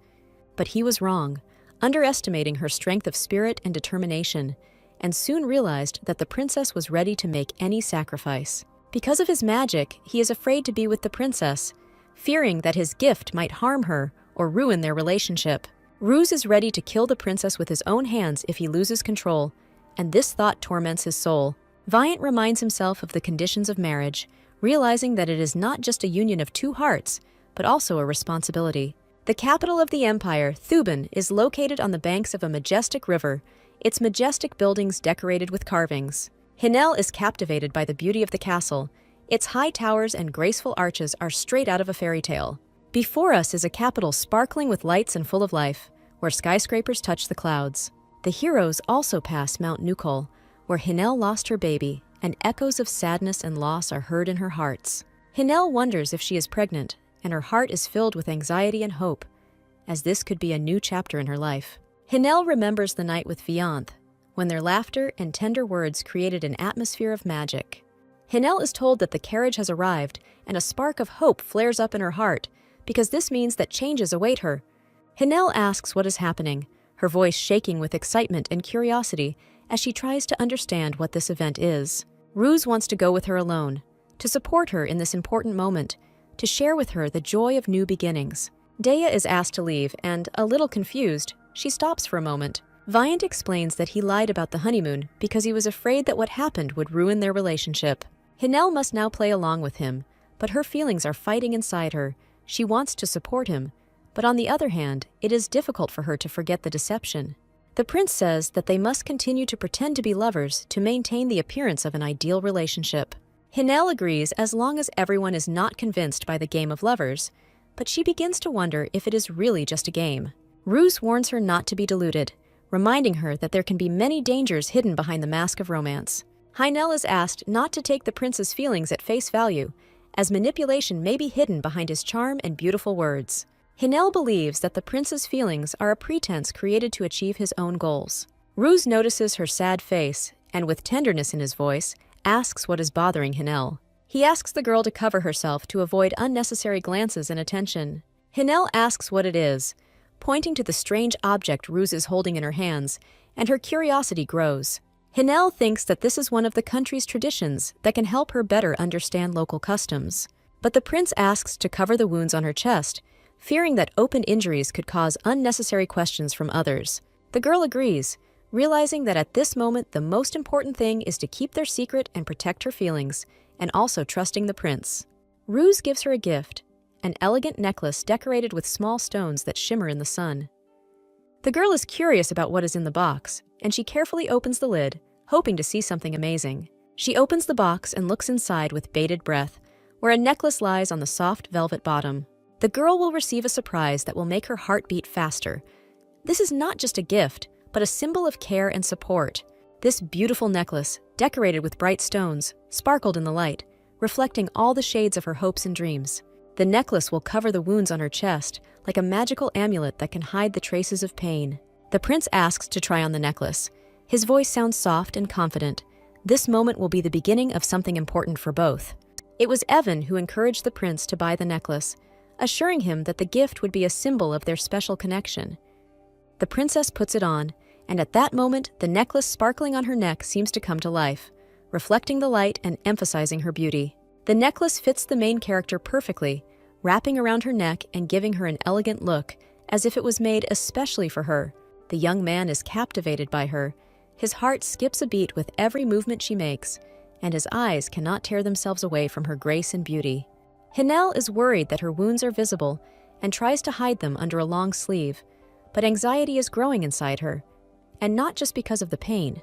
But he was wrong, underestimating her strength of spirit and determination, and soon realized that the princess was ready to make any sacrifice. Because of his magic, he is afraid to be with the princess, fearing that his gift might harm her or ruin their relationship. Ruse is ready to kill the princess with his own hands if he loses control, and this thought torments his soul. Viant reminds himself of the conditions of marriage, realizing that it is not just a union of two hearts, but also a responsibility. The capital of the empire, Thuban, is located on the banks of a majestic river, its majestic buildings decorated with carvings. Hanel is captivated by the beauty of the castle. Its high towers and graceful arches are straight out of a fairy tale. Before us is a capital sparkling with lights and full of life, where skyscrapers touch the clouds. The heroes also pass Mount Nukol, where Hanel lost her baby, and echoes of sadness and loss are heard in her hearts. Hanel wonders if she is pregnant, and her heart is filled with anxiety and hope, as this could be a new chapter in her life. Hanel remembers the night with Viant, when their laughter and tender words created an atmosphere of magic. Hanel is told that the carriage has arrived, and a spark of hope flares up in her heart, because this means that changes await her. Hanel asks what is happening, her voice shaking with excitement and curiosity as she tries to understand what this event is. Ruse wants to go with her alone, to support her in this important moment, to share with her the joy of new beginnings. Dea is asked to leave, and, a little confused, she stops for a moment. Viant explains that he lied about the honeymoon because he was afraid that what happened would ruin their relationship. Hanel must now play along with him, but her feelings are fighting inside her. She wants to support him, but on the other hand, it is difficult for her to forget the deception. The prince says that they must continue to pretend to be lovers to maintain the appearance of an ideal relationship. Hanel agrees as long as everyone is not convinced by the game of lovers, but she begins to wonder if it is really just a game. Ruse warns her not to be deluded, reminding her that there can be many dangers hidden behind the mask of romance. Hanel is asked not to take the prince's feelings at face value, as manipulation may be hidden behind his charm and beautiful words. Hinel believes that the prince's feelings are a pretense created to achieve his own goals. Ruse notices her sad face and, with tenderness in his voice, asks what is bothering Hinel. He asks the girl to cover herself to avoid unnecessary glances and attention. Hinel asks what it is, pointing to the strange object Ruse is holding in her hands, and her curiosity grows. Hinel thinks that this is one of the country's traditions that can help her better understand local customs. But the prince asks to cover the wounds on her chest, fearing that open injuries could cause unnecessary questions from others. The girl agrees, realizing that at this moment the most important thing is to keep their secret and protect her feelings, and also trusting the prince. Ruse gives her a gift, an elegant necklace decorated with small stones that shimmer in the sun. The girl is curious about what is in the box, and she carefully opens the lid, hoping to see something amazing. She opens the box and looks inside with bated breath, where a necklace lies on the soft velvet bottom. The girl will receive a surprise that will make her heart beat faster. This is not just a gift, but a symbol of care and support. This beautiful necklace, decorated with bright stones, sparkled in the light, reflecting all the shades of her hopes and dreams. The necklace will cover the wounds on her chest, like a magical amulet that can hide the traces of pain. The prince asks to try on the necklace. His voice sounds soft and confident. This moment will be the beginning of something important for both. It was Evan who encouraged the prince to buy the necklace, assuring him that the gift would be a symbol of their special connection. The princess puts it on, and at that moment, the necklace sparkling on her neck seems to come to life, reflecting the light and emphasizing her beauty. The necklace fits the main character perfectly, wrapping around her neck and giving her an elegant look, as if it was made especially for her. The young man is captivated by her. His heart skips a beat with every movement she makes, and his eyes cannot tear themselves away from her grace and beauty. Hinel is worried that her wounds are visible and tries to hide them under a long sleeve, but anxiety is growing inside her, and not just because of the pain.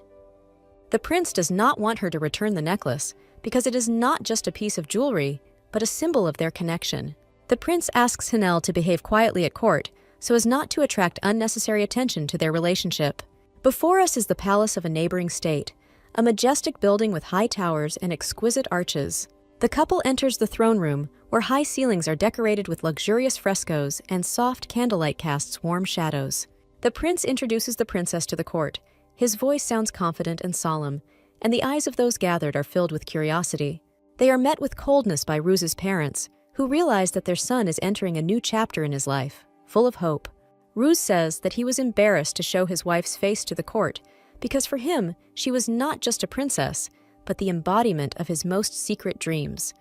The prince does not want her to return the necklace because it is not just a piece of jewelry, but a symbol of their connection. The prince asks Hinel to behave quietly at court so as not to attract unnecessary attention to their relationship. Before us is the palace of a neighboring state, a majestic building with high towers and exquisite arches. The couple enters the throne room, where high ceilings are decorated with luxurious frescoes and soft candlelight casts warm shadows. The prince introduces the princess to the court. His voice sounds confident and solemn, and the eyes of those gathered are filled with curiosity. They are met with coldness by Ruse's parents, who realize that their son is entering a new chapter in his life, full of hope. Ruse says that he was embarrassed to show his wife's face to the court, because for him, she was not just a princess, but the embodiment of his most secret dreams.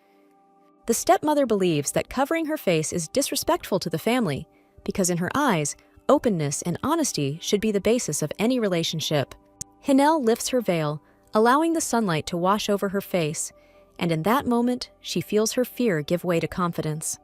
The stepmother believes that covering her face is disrespectful to the family, because in her eyes, openness and honesty should be the basis of any relationship. Hinel lifts her veil, allowing the sunlight to wash over her face, and in that moment, she feels her fear give way to confidence.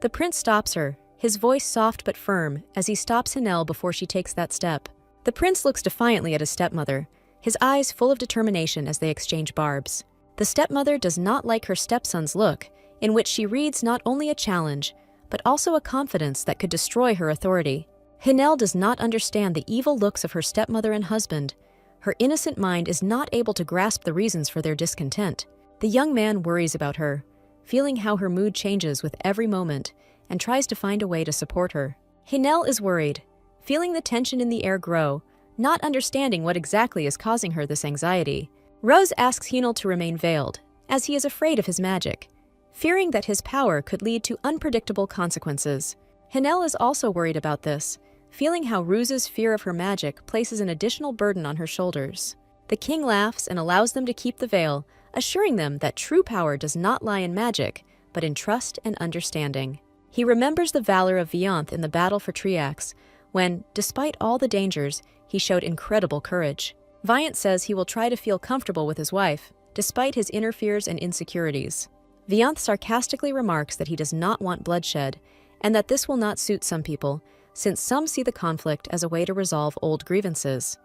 The prince stops her, his voice soft but firm, as he stops Hinel before she takes that step. The prince looks defiantly at his stepmother, his eyes full of determination as they exchange barbs. The stepmother does not like her stepson's look, in which she reads not only a challenge, but also a confidence that could destroy her authority. Hinel does not understand the evil looks of her stepmother and husband. Her innocent mind is not able to grasp the reasons for their discontent. The young man worries about her, feeling how her mood changes with every moment, and tries to find a way to support her. Hinel is worried, feeling the tension in the air grow, not understanding what exactly is causing her this anxiety. Rose asks Hinel to remain veiled, as he is afraid of his magic, fearing that his power could lead to unpredictable consequences. Hinel is also worried about this, feeling how Ruse's fear of her magic places an additional burden on her shoulders. The king laughs and allows them to keep the veil, assuring them that true power does not lie in magic, but in trust and understanding. He remembers the valor of Vianth in the battle for Triax, when, despite all the dangers, he showed incredible courage. Vianth says he will try to feel comfortable with his wife, despite his inner fears and insecurities. Vianth sarcastically remarks that he does not want bloodshed, and that this will not suit some people, since some see the conflict as a way to resolve old grievances.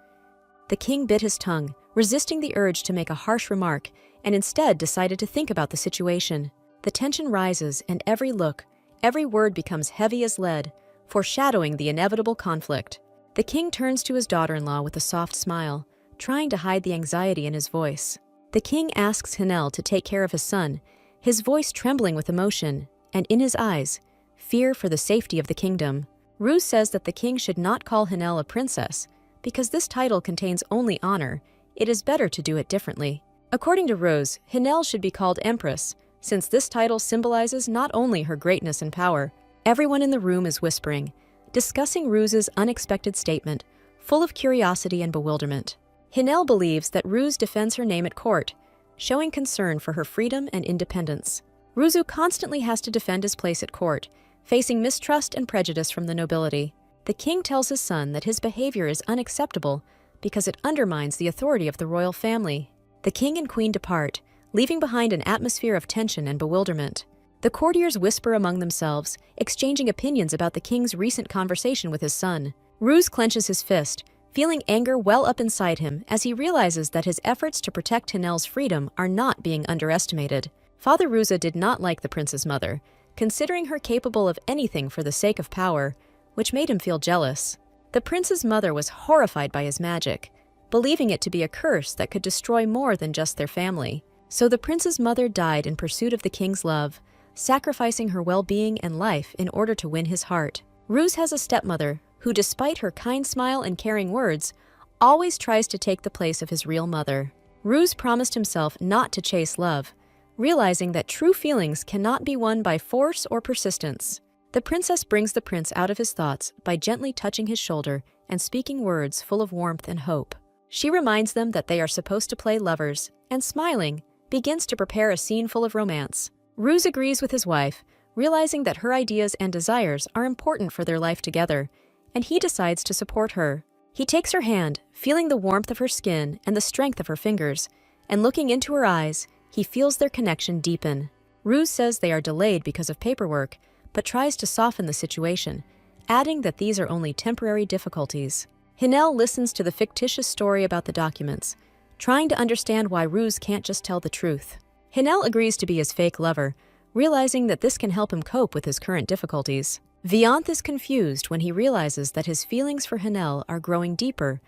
The king bit his tongue, resisting the urge to make a harsh remark, and instead decided to think about the situation. The tension rises, and every look, every word becomes heavy as lead, foreshadowing the inevitable conflict. The king turns to his daughter-in-law with a soft smile, trying to hide the anxiety in his voice. The king asks Hinel to take care of his son, his voice trembling with emotion, and in his eyes, fear for the safety of the kingdom. Ruse says that the king should not call Hinel a princess, because this title contains only honor. It is better to do it differently. According to Rose, Hinel should be called empress, since this title symbolizes not only her greatness and power. Everyone in the room is whispering, discussing Ruse's unexpected statement, full of curiosity and bewilderment. Hinel believes that Ruse defends her name at court, showing concern for her freedom and independence. Ruzu constantly has to defend his place at court, facing mistrust and prejudice from the nobility. The king tells his son that his behavior is unacceptable because it undermines the authority of the royal family. The king and queen depart, leaving behind an atmosphere of tension and bewilderment. The courtiers whisper among themselves, exchanging opinions about the king's recent conversation with his son. Ruse clenches his fist, feeling anger well up inside him as he realizes that his efforts to protect Hinel's freedom are not being underestimated. Father Ruza did not like the prince's mother, considering her capable of anything for the sake of power, which made him feel jealous. The prince's mother was horrified by his magic, believing it to be a curse that could destroy more than just their family. So the prince's mother died in pursuit of the king's love, sacrificing her well-being and life in order to win his heart. Ruse has a stepmother who, despite her kind smile and caring words, always tries to take the place of his real mother. Ruse promised himself not to chase love, realizing that true feelings cannot be won by force or persistence. The princess brings the prince out of his thoughts by gently touching his shoulder and speaking words full of warmth and hope. She reminds them that they are supposed to play lovers, and smiling, begins to prepare a scene full of romance. Ruse agrees with his wife, realizing that her ideas and desires are important for their life together, and he decides to support her. He takes her hand, feeling the warmth of her skin and the strength of her fingers, and looking into her eyes, he feels their connection deepen. Ruse says they are delayed because of paperwork, but tries to soften the situation, adding that these are only temporary difficulties. Hinel listens to the fictitious story about the documents, trying to understand why Ruse can't just tell the truth. Hinel agrees to be his fake lover, realizing that this can help him cope with his current difficulties. Vianth is confused when he realizes that his feelings for Hinel are growing deeper,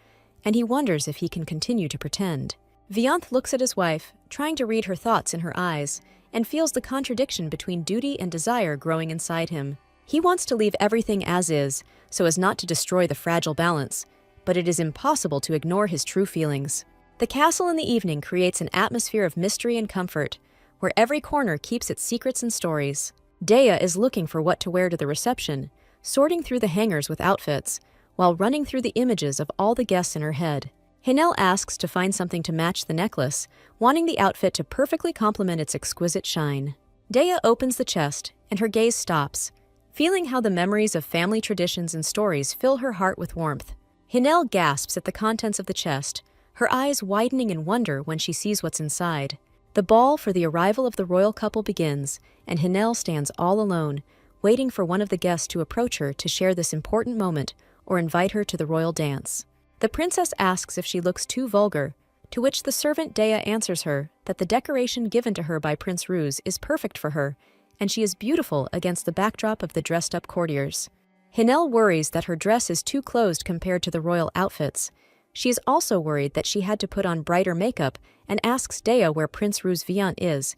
and he wonders if he can continue to pretend. Vianth looks at his wife, trying to read her thoughts in her eyes, and feels the contradiction between duty and desire growing inside him. He wants to leave everything as is, so as not to destroy the fragile balance, but it is impossible to ignore his true feelings. The castle in the evening creates an atmosphere of mystery and comfort, where every corner keeps its secrets and stories. Dea is looking for what to wear to the reception, sorting through the hangers with outfits, while running through the images of all the guests in her head. Hinel asks to find something to match the necklace, wanting the outfit to perfectly complement its exquisite shine. Dea opens the chest, and her gaze stops, feeling how the memories of family traditions and stories fill her heart with warmth. Hinel gasps at the contents of the chest, her eyes widening in wonder when she sees what's inside. The ball for the arrival of the royal couple begins, and Hinel stands all alone, waiting for one of the guests to approach her to share this important moment or invite her to the royal dance. The princess asks if she looks too vulgar, to which the servant Dea answers her that the decoration given to her by Prince Ruse is perfect for her, and she is beautiful against the backdrop of the dressed-up courtiers. Hinel worries that her dress is too closed compared to the royal outfits. She is also worried that she had to put on brighter makeup and asks Dea where Prince Ruse Viant is.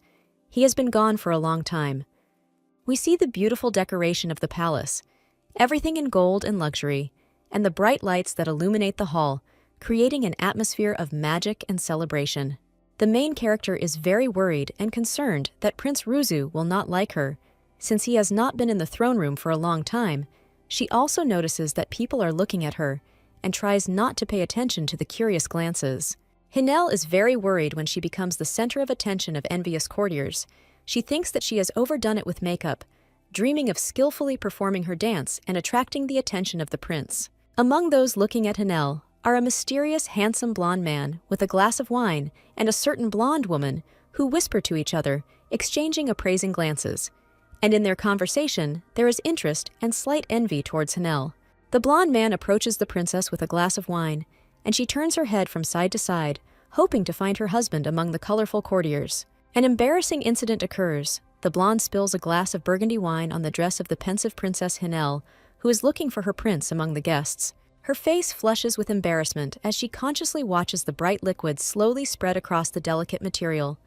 He has been gone for a long time. We see the beautiful decoration of the palace, everything in gold and luxury, and the bright lights that illuminate the hall, creating an atmosphere of magic and celebration. The main character is very worried and concerned that Prince Ruzu will not like her. Since he has not been in the throne room for a long time, she also notices that people are looking at her and tries not to pay attention to the curious glances. Hinel is very worried when she becomes the center of attention of envious courtiers. She thinks that she has overdone it with makeup, dreaming of skillfully performing her dance and attracting the attention of the prince. Among those looking at Hinel are a mysterious, handsome blonde man with a glass of wine and a certain blonde woman who whisper to each other, exchanging appraising glances. And in their conversation, there is interest and slight envy towards Hinel. The blonde man approaches the princess with a glass of wine, and she turns her head from side to side, hoping to find her husband among the colorful courtiers. An embarrassing incident occurs. The blonde spills a glass of burgundy wine on the dress of the pensive Princess Hinel, who is looking for her prince among the guests. Her face flushes with embarrassment as she consciously watches the bright liquid slowly spread across the delicate material,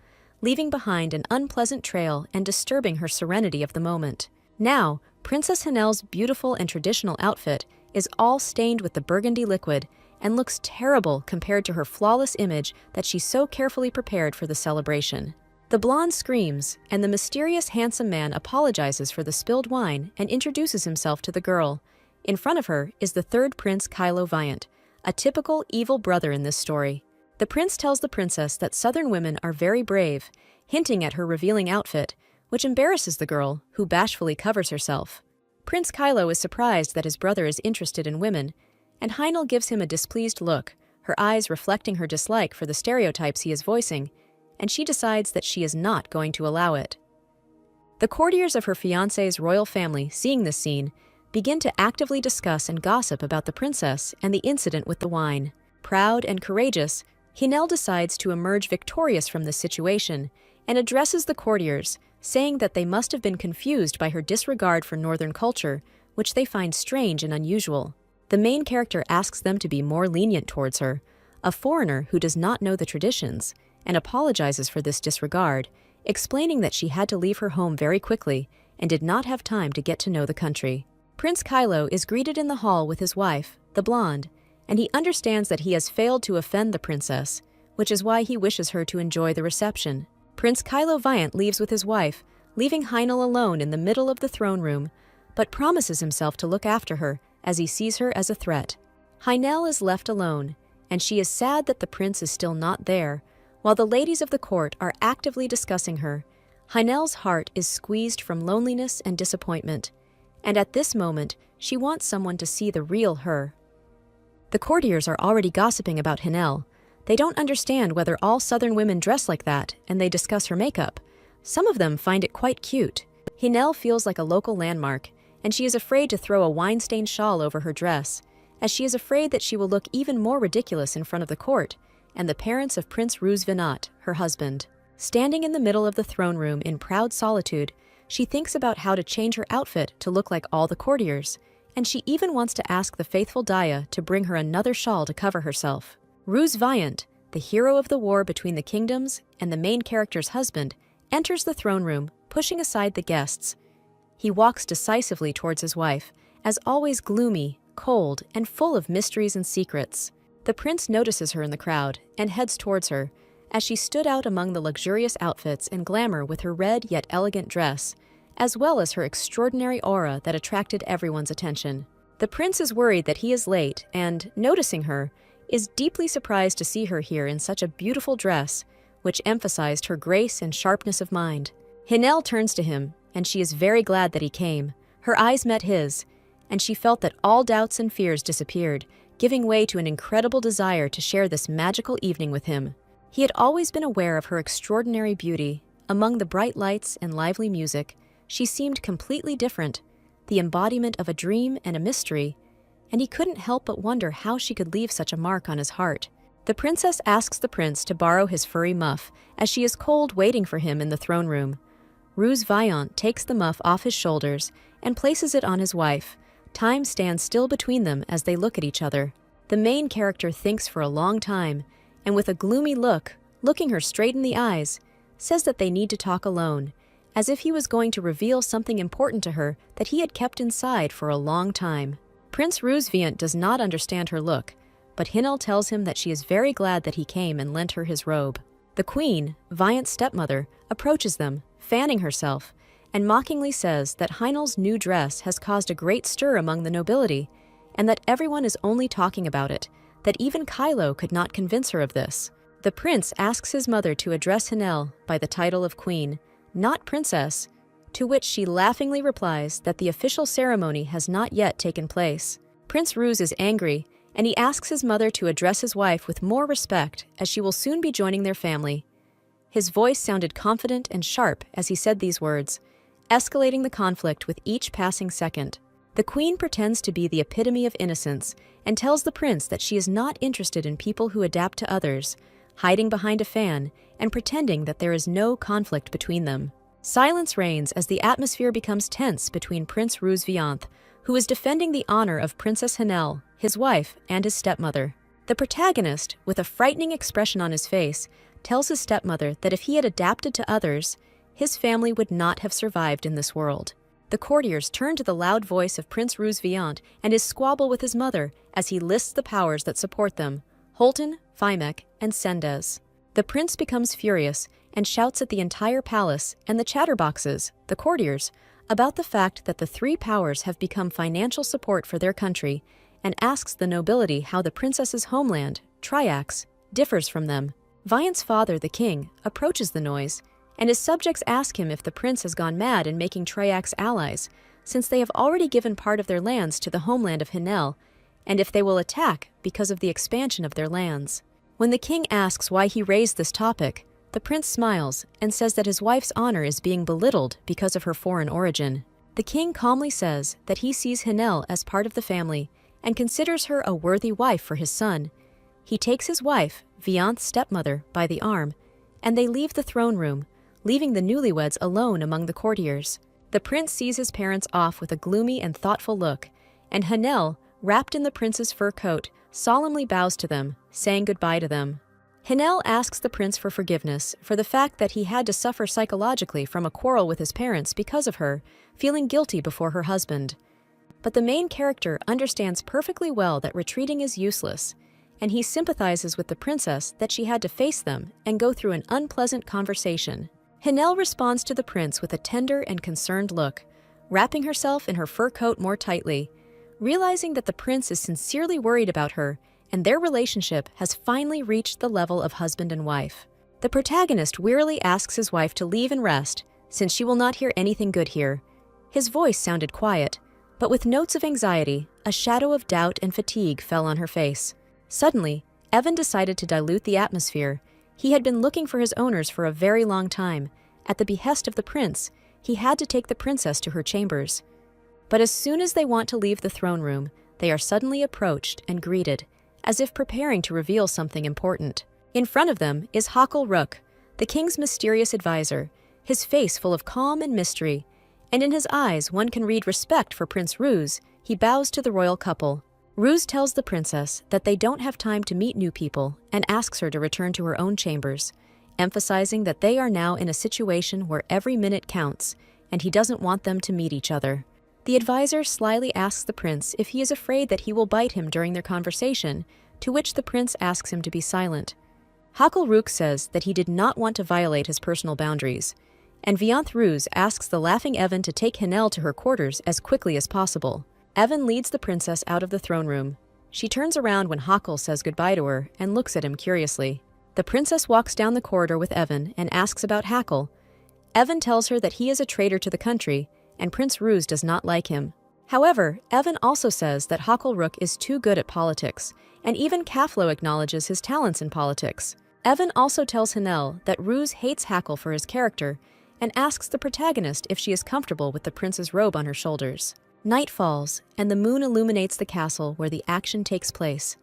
leaving behind an unpleasant trail and disturbing her serenity of the moment. Now, Princess Hanel's beautiful and traditional outfit is all stained with the burgundy liquid and looks terrible compared to her flawless image that she so carefully prepared for the celebration. The blonde screams, and the mysterious handsome man apologizes for the spilled wine and introduces himself to the girl. In front of her is the third prince, Kylo Viant, a typical evil brother in this story. The prince tells the princess that southern women are very brave, hinting at her revealing outfit, which embarrasses the girl, who bashfully covers herself. Prince Kylo is surprised that his brother is interested in women, and Heinel gives him a displeased look, her eyes reflecting her dislike for the stereotypes he is voicing, and she decides that she is not going to allow it. The courtiers of her fiancé's royal family, seeing this scene, begin to actively discuss and gossip about the princess and the incident with the wine. Proud and courageous, Heinel decides to emerge victorious from this situation and addresses the courtiers, saying that they must have been confused by her disregard for northern culture, which they find strange and unusual. The main character asks them to be more lenient towards her, a foreigner who does not know the traditions, and apologizes for this disregard, explaining that she had to leave her home very quickly and did not have time to get to know the country. Prince Kylo is greeted in the hall with his wife, the blonde, and he understands that he has failed to offend the princess, which is why he wishes her to enjoy the reception. Prince Kylo Viant leaves with his wife, leaving Heinel alone in the middle of the throne room, but promises himself to look after her as he sees her as a threat. Heinel is left alone, and she is sad that the prince is still not there, while the ladies of the court are actively discussing her. Heinel's heart is squeezed from loneliness and disappointment, and at this moment, she wants someone to see the real her. The courtiers are already gossiping about Heinel. They don't understand whether all southern women dress like that, and they discuss her makeup. Some of them find it quite cute. Heinel feels like a local landmark, and she is afraid to throw a wine-stained shawl over her dress, as she is afraid that she will look even more ridiculous in front of the court and the parents of Prince Ruz Vinat, her husband. Standing in the middle of the throne room in proud solitude, she thinks about how to change her outfit to look like all the courtiers, and she even wants to ask the faithful Daya to bring her another shawl to cover herself. Ruz Viant, the hero of the war between the kingdoms and the main character's husband, enters the throne room, pushing aside the guests. He walks decisively towards his wife, as always gloomy, cold, and full of mysteries and secrets. The prince notices her in the crowd and heads towards her, as she stood out among the luxurious outfits and glamour with her red yet elegant dress, as well as her extraordinary aura that attracted everyone's attention. The prince is worried that he is late and, noticing her, is deeply surprised to see her here in such a beautiful dress, which emphasized her grace and sharpness of mind. Heinel turns to him, and she is very glad that he came. Her eyes met his, and she felt that all doubts and fears disappeared, giving way to an incredible desire to share this magical evening with him. He had always been aware of her extraordinary beauty. Among the bright lights and lively music, she seemed completely different, the embodiment of a dream and a mystery, and he couldn't help but wonder how she could leave such a mark on his heart. The princess asks the prince to borrow his furry muff, as she is cold waiting for him in the throne room. Ruz Viant takes the muff off his shoulders and places it on his wife. Time stands still between them as they look at each other. The main character thinks for a long time, and with a gloomy look, looking her straight in the eyes, says that they need to talk alone, as if he was going to reveal something important to her that he had kept inside for a long time. Prince Ruz Viant does not understand her look, but Heinel tells him that she is very glad that he came and lent her his robe. The queen, Viant's stepmother, approaches them, fanning herself, and mockingly says that Heinel's new dress has caused a great stir among the nobility, and that everyone is only talking about it, that even Kylo could not convince her of this. The prince asks his mother to address Heinel by the title of queen, not princess, to which she laughingly replies that the official ceremony has not yet taken place. Prince Ruz is angry, and he asks his mother to address his wife with more respect, as she will soon be joining their family. His voice sounded confident and sharp as he said these words, escalating the conflict with each passing second. The queen pretends to be the epitome of innocence and tells the prince that she is not interested in people who adapt to others, hiding behind a fan and pretending that there is no conflict between them. Silence reigns as the atmosphere becomes tense between Prince Ruz Viant, who is defending the honor of Princess Heinel, his wife, and his stepmother. The protagonist, with a frightening expression on his face, tells his stepmother that if he had adapted to others, his family would not have survived in this world. The courtiers turn to the loud voice of Prince Ruz Viant and his squabble with his mother as he lists the powers that support them: Holton, Phimek, and Sendes. The prince becomes furious and shouts at the entire palace and the chatterboxes, the courtiers, about the fact that the three powers have become financial support for their country, and asks the nobility how the princess's homeland, Triax, differs from them. Viant's father, the king, approaches the noise, and his subjects ask him if the prince has gone mad in making Triax allies, since they have already given part of their lands to the homeland of Hinel, and if they will attack because of the expansion of their lands. When the king asks why he raised this topic, the prince smiles and says that his wife's honor is being belittled because of her foreign origin. The king calmly says that he sees Hinel as part of the family and considers her a worthy wife for his son. He takes his wife, Viant's stepmother, by the arm, and they leave the throne room, leaving the newlyweds alone among the courtiers. The prince sees his parents off with a gloomy and thoughtful look, and Hinel, wrapped in the prince's fur coat, solemnly bows to them, saying goodbye to them. Hinel asks the prince for forgiveness for the fact that he had to suffer psychologically from a quarrel with his parents because of her, feeling guilty before her husband. But the main character understands perfectly well that retreating is useless, and he sympathizes with the princess that she had to face them and go through an unpleasant conversation. Hinel responds to the prince with a tender and concerned look, wrapping herself in her fur coat more tightly, realizing that the prince is sincerely worried about her and their relationship has finally reached the level of husband and wife. The protagonist wearily asks his wife to leave and rest, since she will not hear anything good here. His voice sounded quiet, but with notes of anxiety, a shadow of doubt and fatigue fell on her face. Suddenly, Evan decided to dilute the atmosphere. He had been looking for his owners for a very long time. At the behest of the prince, he had to take the princess to her chambers. But as soon as they want to leave the throne room, they are suddenly approached and greeted, as if preparing to reveal something important. In front of them is Hakal Rook, the king's mysterious advisor, his face full of calm and mystery, and in his eyes one can read respect for Prince Ruz. He bows to the royal couple. Ruz tells the princess that they don't have time to meet new people and asks her to return to her own chambers, emphasizing that they are now in a situation where every minute counts, and he doesn't want them to meet each other. The advisor slyly asks the prince if he is afraid that he will bite him during their conversation, to which the prince asks him to be silent. Hakal Rook says that he did not want to violate his personal boundaries, and Viant Ruz asks the laughing Evan to take Hinel to her quarters as quickly as possible. Evan leads the princess out of the throne room. She turns around when Hakal says goodbye to her and looks at him curiously. The princess walks down the corridor with Evan and asks about Hakal. Evan tells her that he is a traitor to the country, and Prince Ruz does not like him. However, Evan also says that Hakal Rook is too good at politics, and even Kaflo acknowledges his talents in politics. Evan also tells Hinel that Ruz hates Hakal for his character, and asks the protagonist if she is comfortable with the prince's robe on her shoulders. Night falls, and the moon illuminates the castle where the action takes place,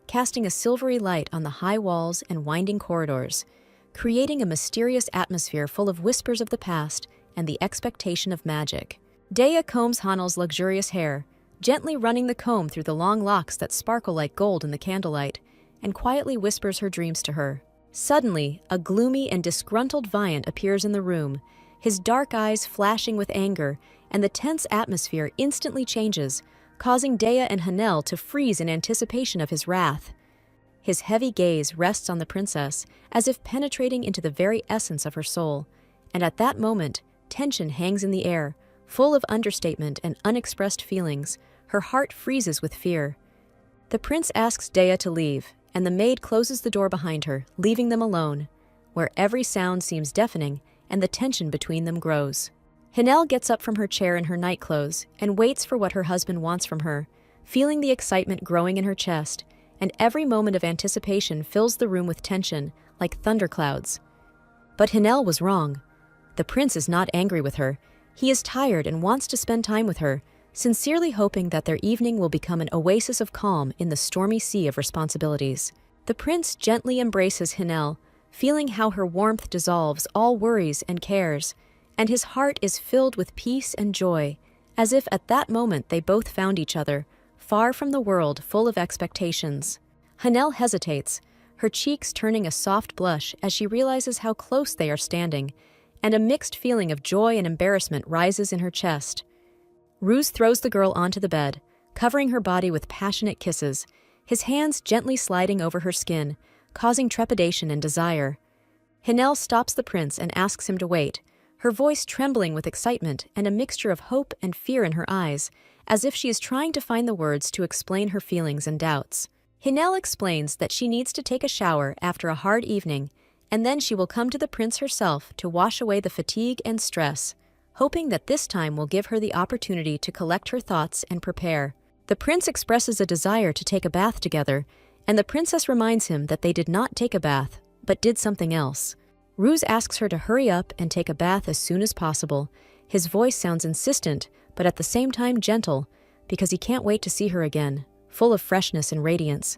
casting a silvery light on the high walls and winding corridors, creating a mysterious atmosphere full of whispers of the past and the expectation of magic. Dea combs Hanel's luxurious hair, gently running the comb through the long locks that sparkle like gold in the candlelight, and quietly whispers her dreams to her. Suddenly, a gloomy and disgruntled Viant appears in the room, his dark eyes flashing with anger, and the tense atmosphere instantly changes, causing Dea and Hanel to freeze in anticipation of his wrath. His heavy gaze rests on the princess, as if penetrating into the very essence of her soul, and at that moment, tension hangs in the air, full of understatement and unexpressed feelings. Her heart freezes with fear. The prince asks Dea to leave, and the maid closes the door behind her, leaving them alone, where every sound seems deafening and the tension between them grows. Hinel gets up from her chair in her nightclothes and waits for what her husband wants from her, feeling the excitement growing in her chest, and every moment of anticipation fills the room with tension, like thunderclouds. But Hinel was wrong. The prince is not angry with her. He is tired and wants to spend time with her, sincerely hoping that their evening will become an oasis of calm in the stormy sea of responsibilities. The prince gently embraces Hinel, feeling how her warmth dissolves all worries and cares, and his heart is filled with peace and joy, as if at that moment they both found each other, far from the world full of expectations. Hinel hesitates, her cheeks turning a soft blush as she realizes how close they are standing, and a mixed feeling of joy and embarrassment rises in her chest. Ruse throws the girl onto the bed, covering her body with passionate kisses, his hands gently sliding over her skin, causing trepidation and desire. Hinel stops the prince and asks him to wait, her voice trembling with excitement and a mixture of hope and fear in her eyes, as if she is trying to find the words to explain her feelings and doubts. Hinel explains that she needs to take a shower after a hard evening, and then she will come to the prince herself to wash away the fatigue and stress, hoping that this time will give her the opportunity to collect her thoughts and prepare. The prince expresses a desire to take a bath together, and the princess reminds him that they did not take a bath, but did something else. Ruse asks her to hurry up and take a bath as soon as possible. His voice sounds insistent, but at the same time gentle, because he can't wait to see her again, full of freshness and radiance.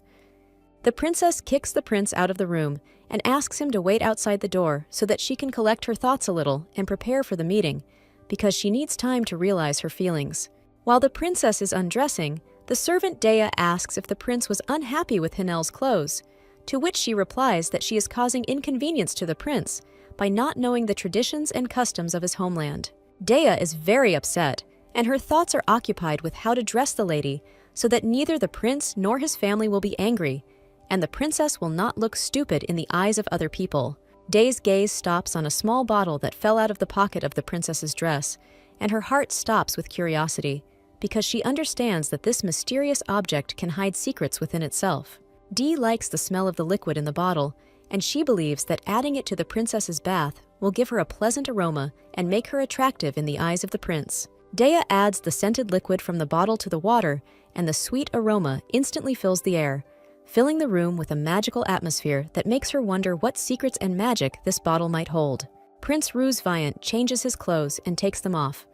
The princess kicks the prince out of the room and asks him to wait outside the door so that she can collect her thoughts a little and prepare for the meeting, because she needs time to realize her feelings. While the princess is undressing, the servant Dea asks if the prince was unhappy with Hinel's clothes, to which she replies that she is causing inconvenience to the prince by not knowing the traditions and customs of his homeland. Dea is very upset, and her thoughts are occupied with how to dress the lady so that neither the prince nor his family will be angry, and the princess will not look stupid in the eyes of other people. Dea's gaze stops on a small bottle that fell out of the pocket of the princess's dress, and her heart stops with curiosity, because she understands that this mysterious object can hide secrets within itself. Dee likes the smell of the liquid in the bottle, and she believes that adding it to the princess's bath will give her a pleasant aroma and make her attractive in the eyes of the prince. Dea adds the scented liquid from the bottle to the water, and the sweet aroma instantly fills the air, filling the room with a magical atmosphere that makes her wonder what secrets and magic this bottle might hold. Prince Ruse Viant changes his clothes and takes them off,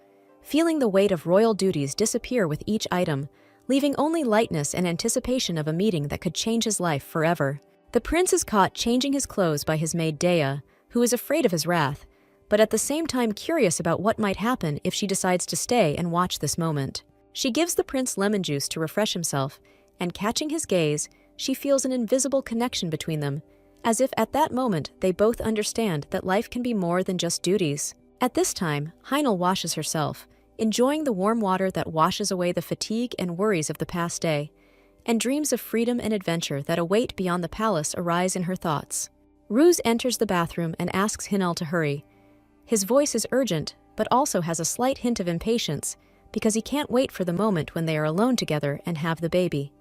feeling the weight of royal duties disappear with each item, leaving only lightness and anticipation of a meeting that could change his life forever. The prince is caught changing his clothes by his maid Dea, who is afraid of his wrath, but at the same time curious about what might happen if she decides to stay and watch this moment. She gives the prince lemon juice to refresh himself, and catching his gaze, she feels an invisible connection between them, as if at that moment they both understand that life can be more than just duties. At this time, Heinel washes herself, enjoying the warm water that washes away the fatigue and worries of the past day, and dreams of freedom and adventure that await beyond the palace arise in her thoughts. Ruse enters the bathroom and asks Hinel to hurry. His voice is urgent, but also has a slight hint of impatience, because he can't wait for the moment when they are alone together and have the baby.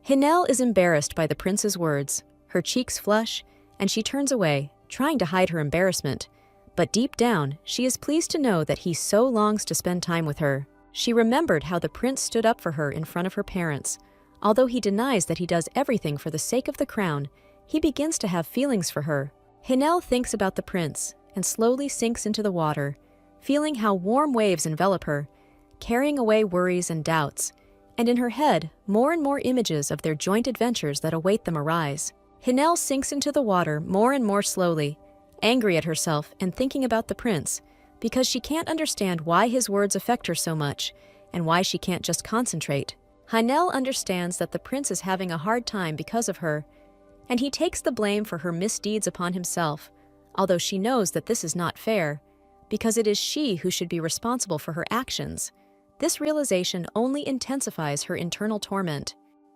Hinel is embarrassed by the prince's words, her cheeks flush, and she turns away, trying to hide her embarrassment. But deep down, she is pleased to know that he so longs to spend time with her. She remembered how the prince stood up for her in front of her parents. Although he denies that he does everything for the sake of the crown, he begins to have feelings for her. Hinel thinks about the prince and slowly sinks into the water, feeling how warm waves envelop her, carrying away worries and doubts, and in her head, more and more images of their joint adventures that await them arise. Hinel sinks into the water more and more slowly, angry at herself and thinking about the prince, because she can't understand why his words affect her so much, and why she can't just concentrate. Hinel understands that the prince is having a hard time because of her, and he takes the blame for her misdeeds upon himself, although she knows that this is not fair, because it is she who should be responsible for her actions. This realization only intensifies her internal torment.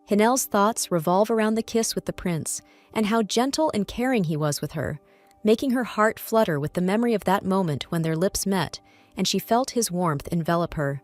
Hinel's thoughts revolve around the kiss with the prince, and how gentle and caring he was with her, making her heart flutter with the memory of that moment when their lips met, and she felt his warmth envelop her.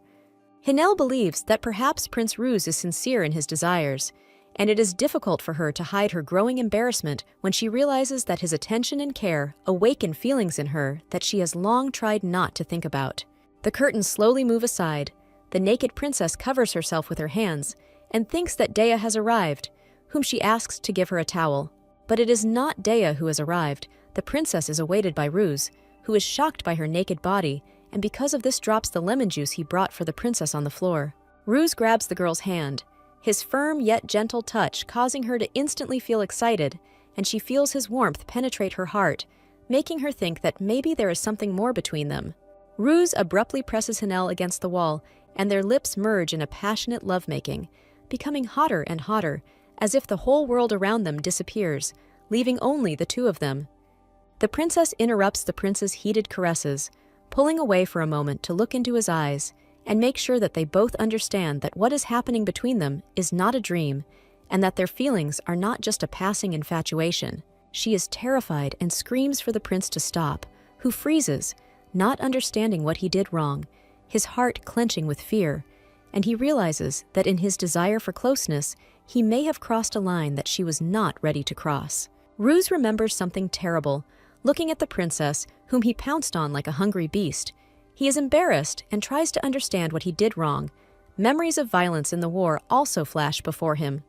Hinel believes that perhaps Prince Ruse is sincere in his desires, and it is difficult for her to hide her growing embarrassment when she realizes that his attention and care awaken feelings in her that she has long tried not to think about. The curtains slowly move aside, the naked princess covers herself with her hands, and thinks that Dea has arrived, whom she asks to give her a towel. But it is not Dea who has arrived. The princess is awaited by Ruse, who is shocked by her naked body, and because of this drops the lemon juice he brought for the princess on the floor. Ruse grabs the girl's hand, his firm yet gentle touch causing her to instantly feel excited, and she feels his warmth penetrate her heart, making her think that maybe there is something more between them. Ruse abruptly presses Hinel against the wall, and their lips merge in a passionate lovemaking, becoming hotter and hotter, as if the whole world around them disappears, leaving only the two of them. The princess interrupts the prince's heated caresses, pulling away for a moment to look into his eyes, and make sure that they both understand that what is happening between them is not a dream and that their feelings are not just a passing infatuation. She is terrified and screams for the prince to stop, who freezes, not understanding what he did wrong, his heart clenching with fear, and he realizes that in his desire for closeness, he may have crossed a line that she was not ready to cross. Ruse remembers something terrible, looking at the princess, whom he pounced on like a hungry beast. He is embarrassed and tries to understand what he did wrong. Memories of violence in the war also flash before him.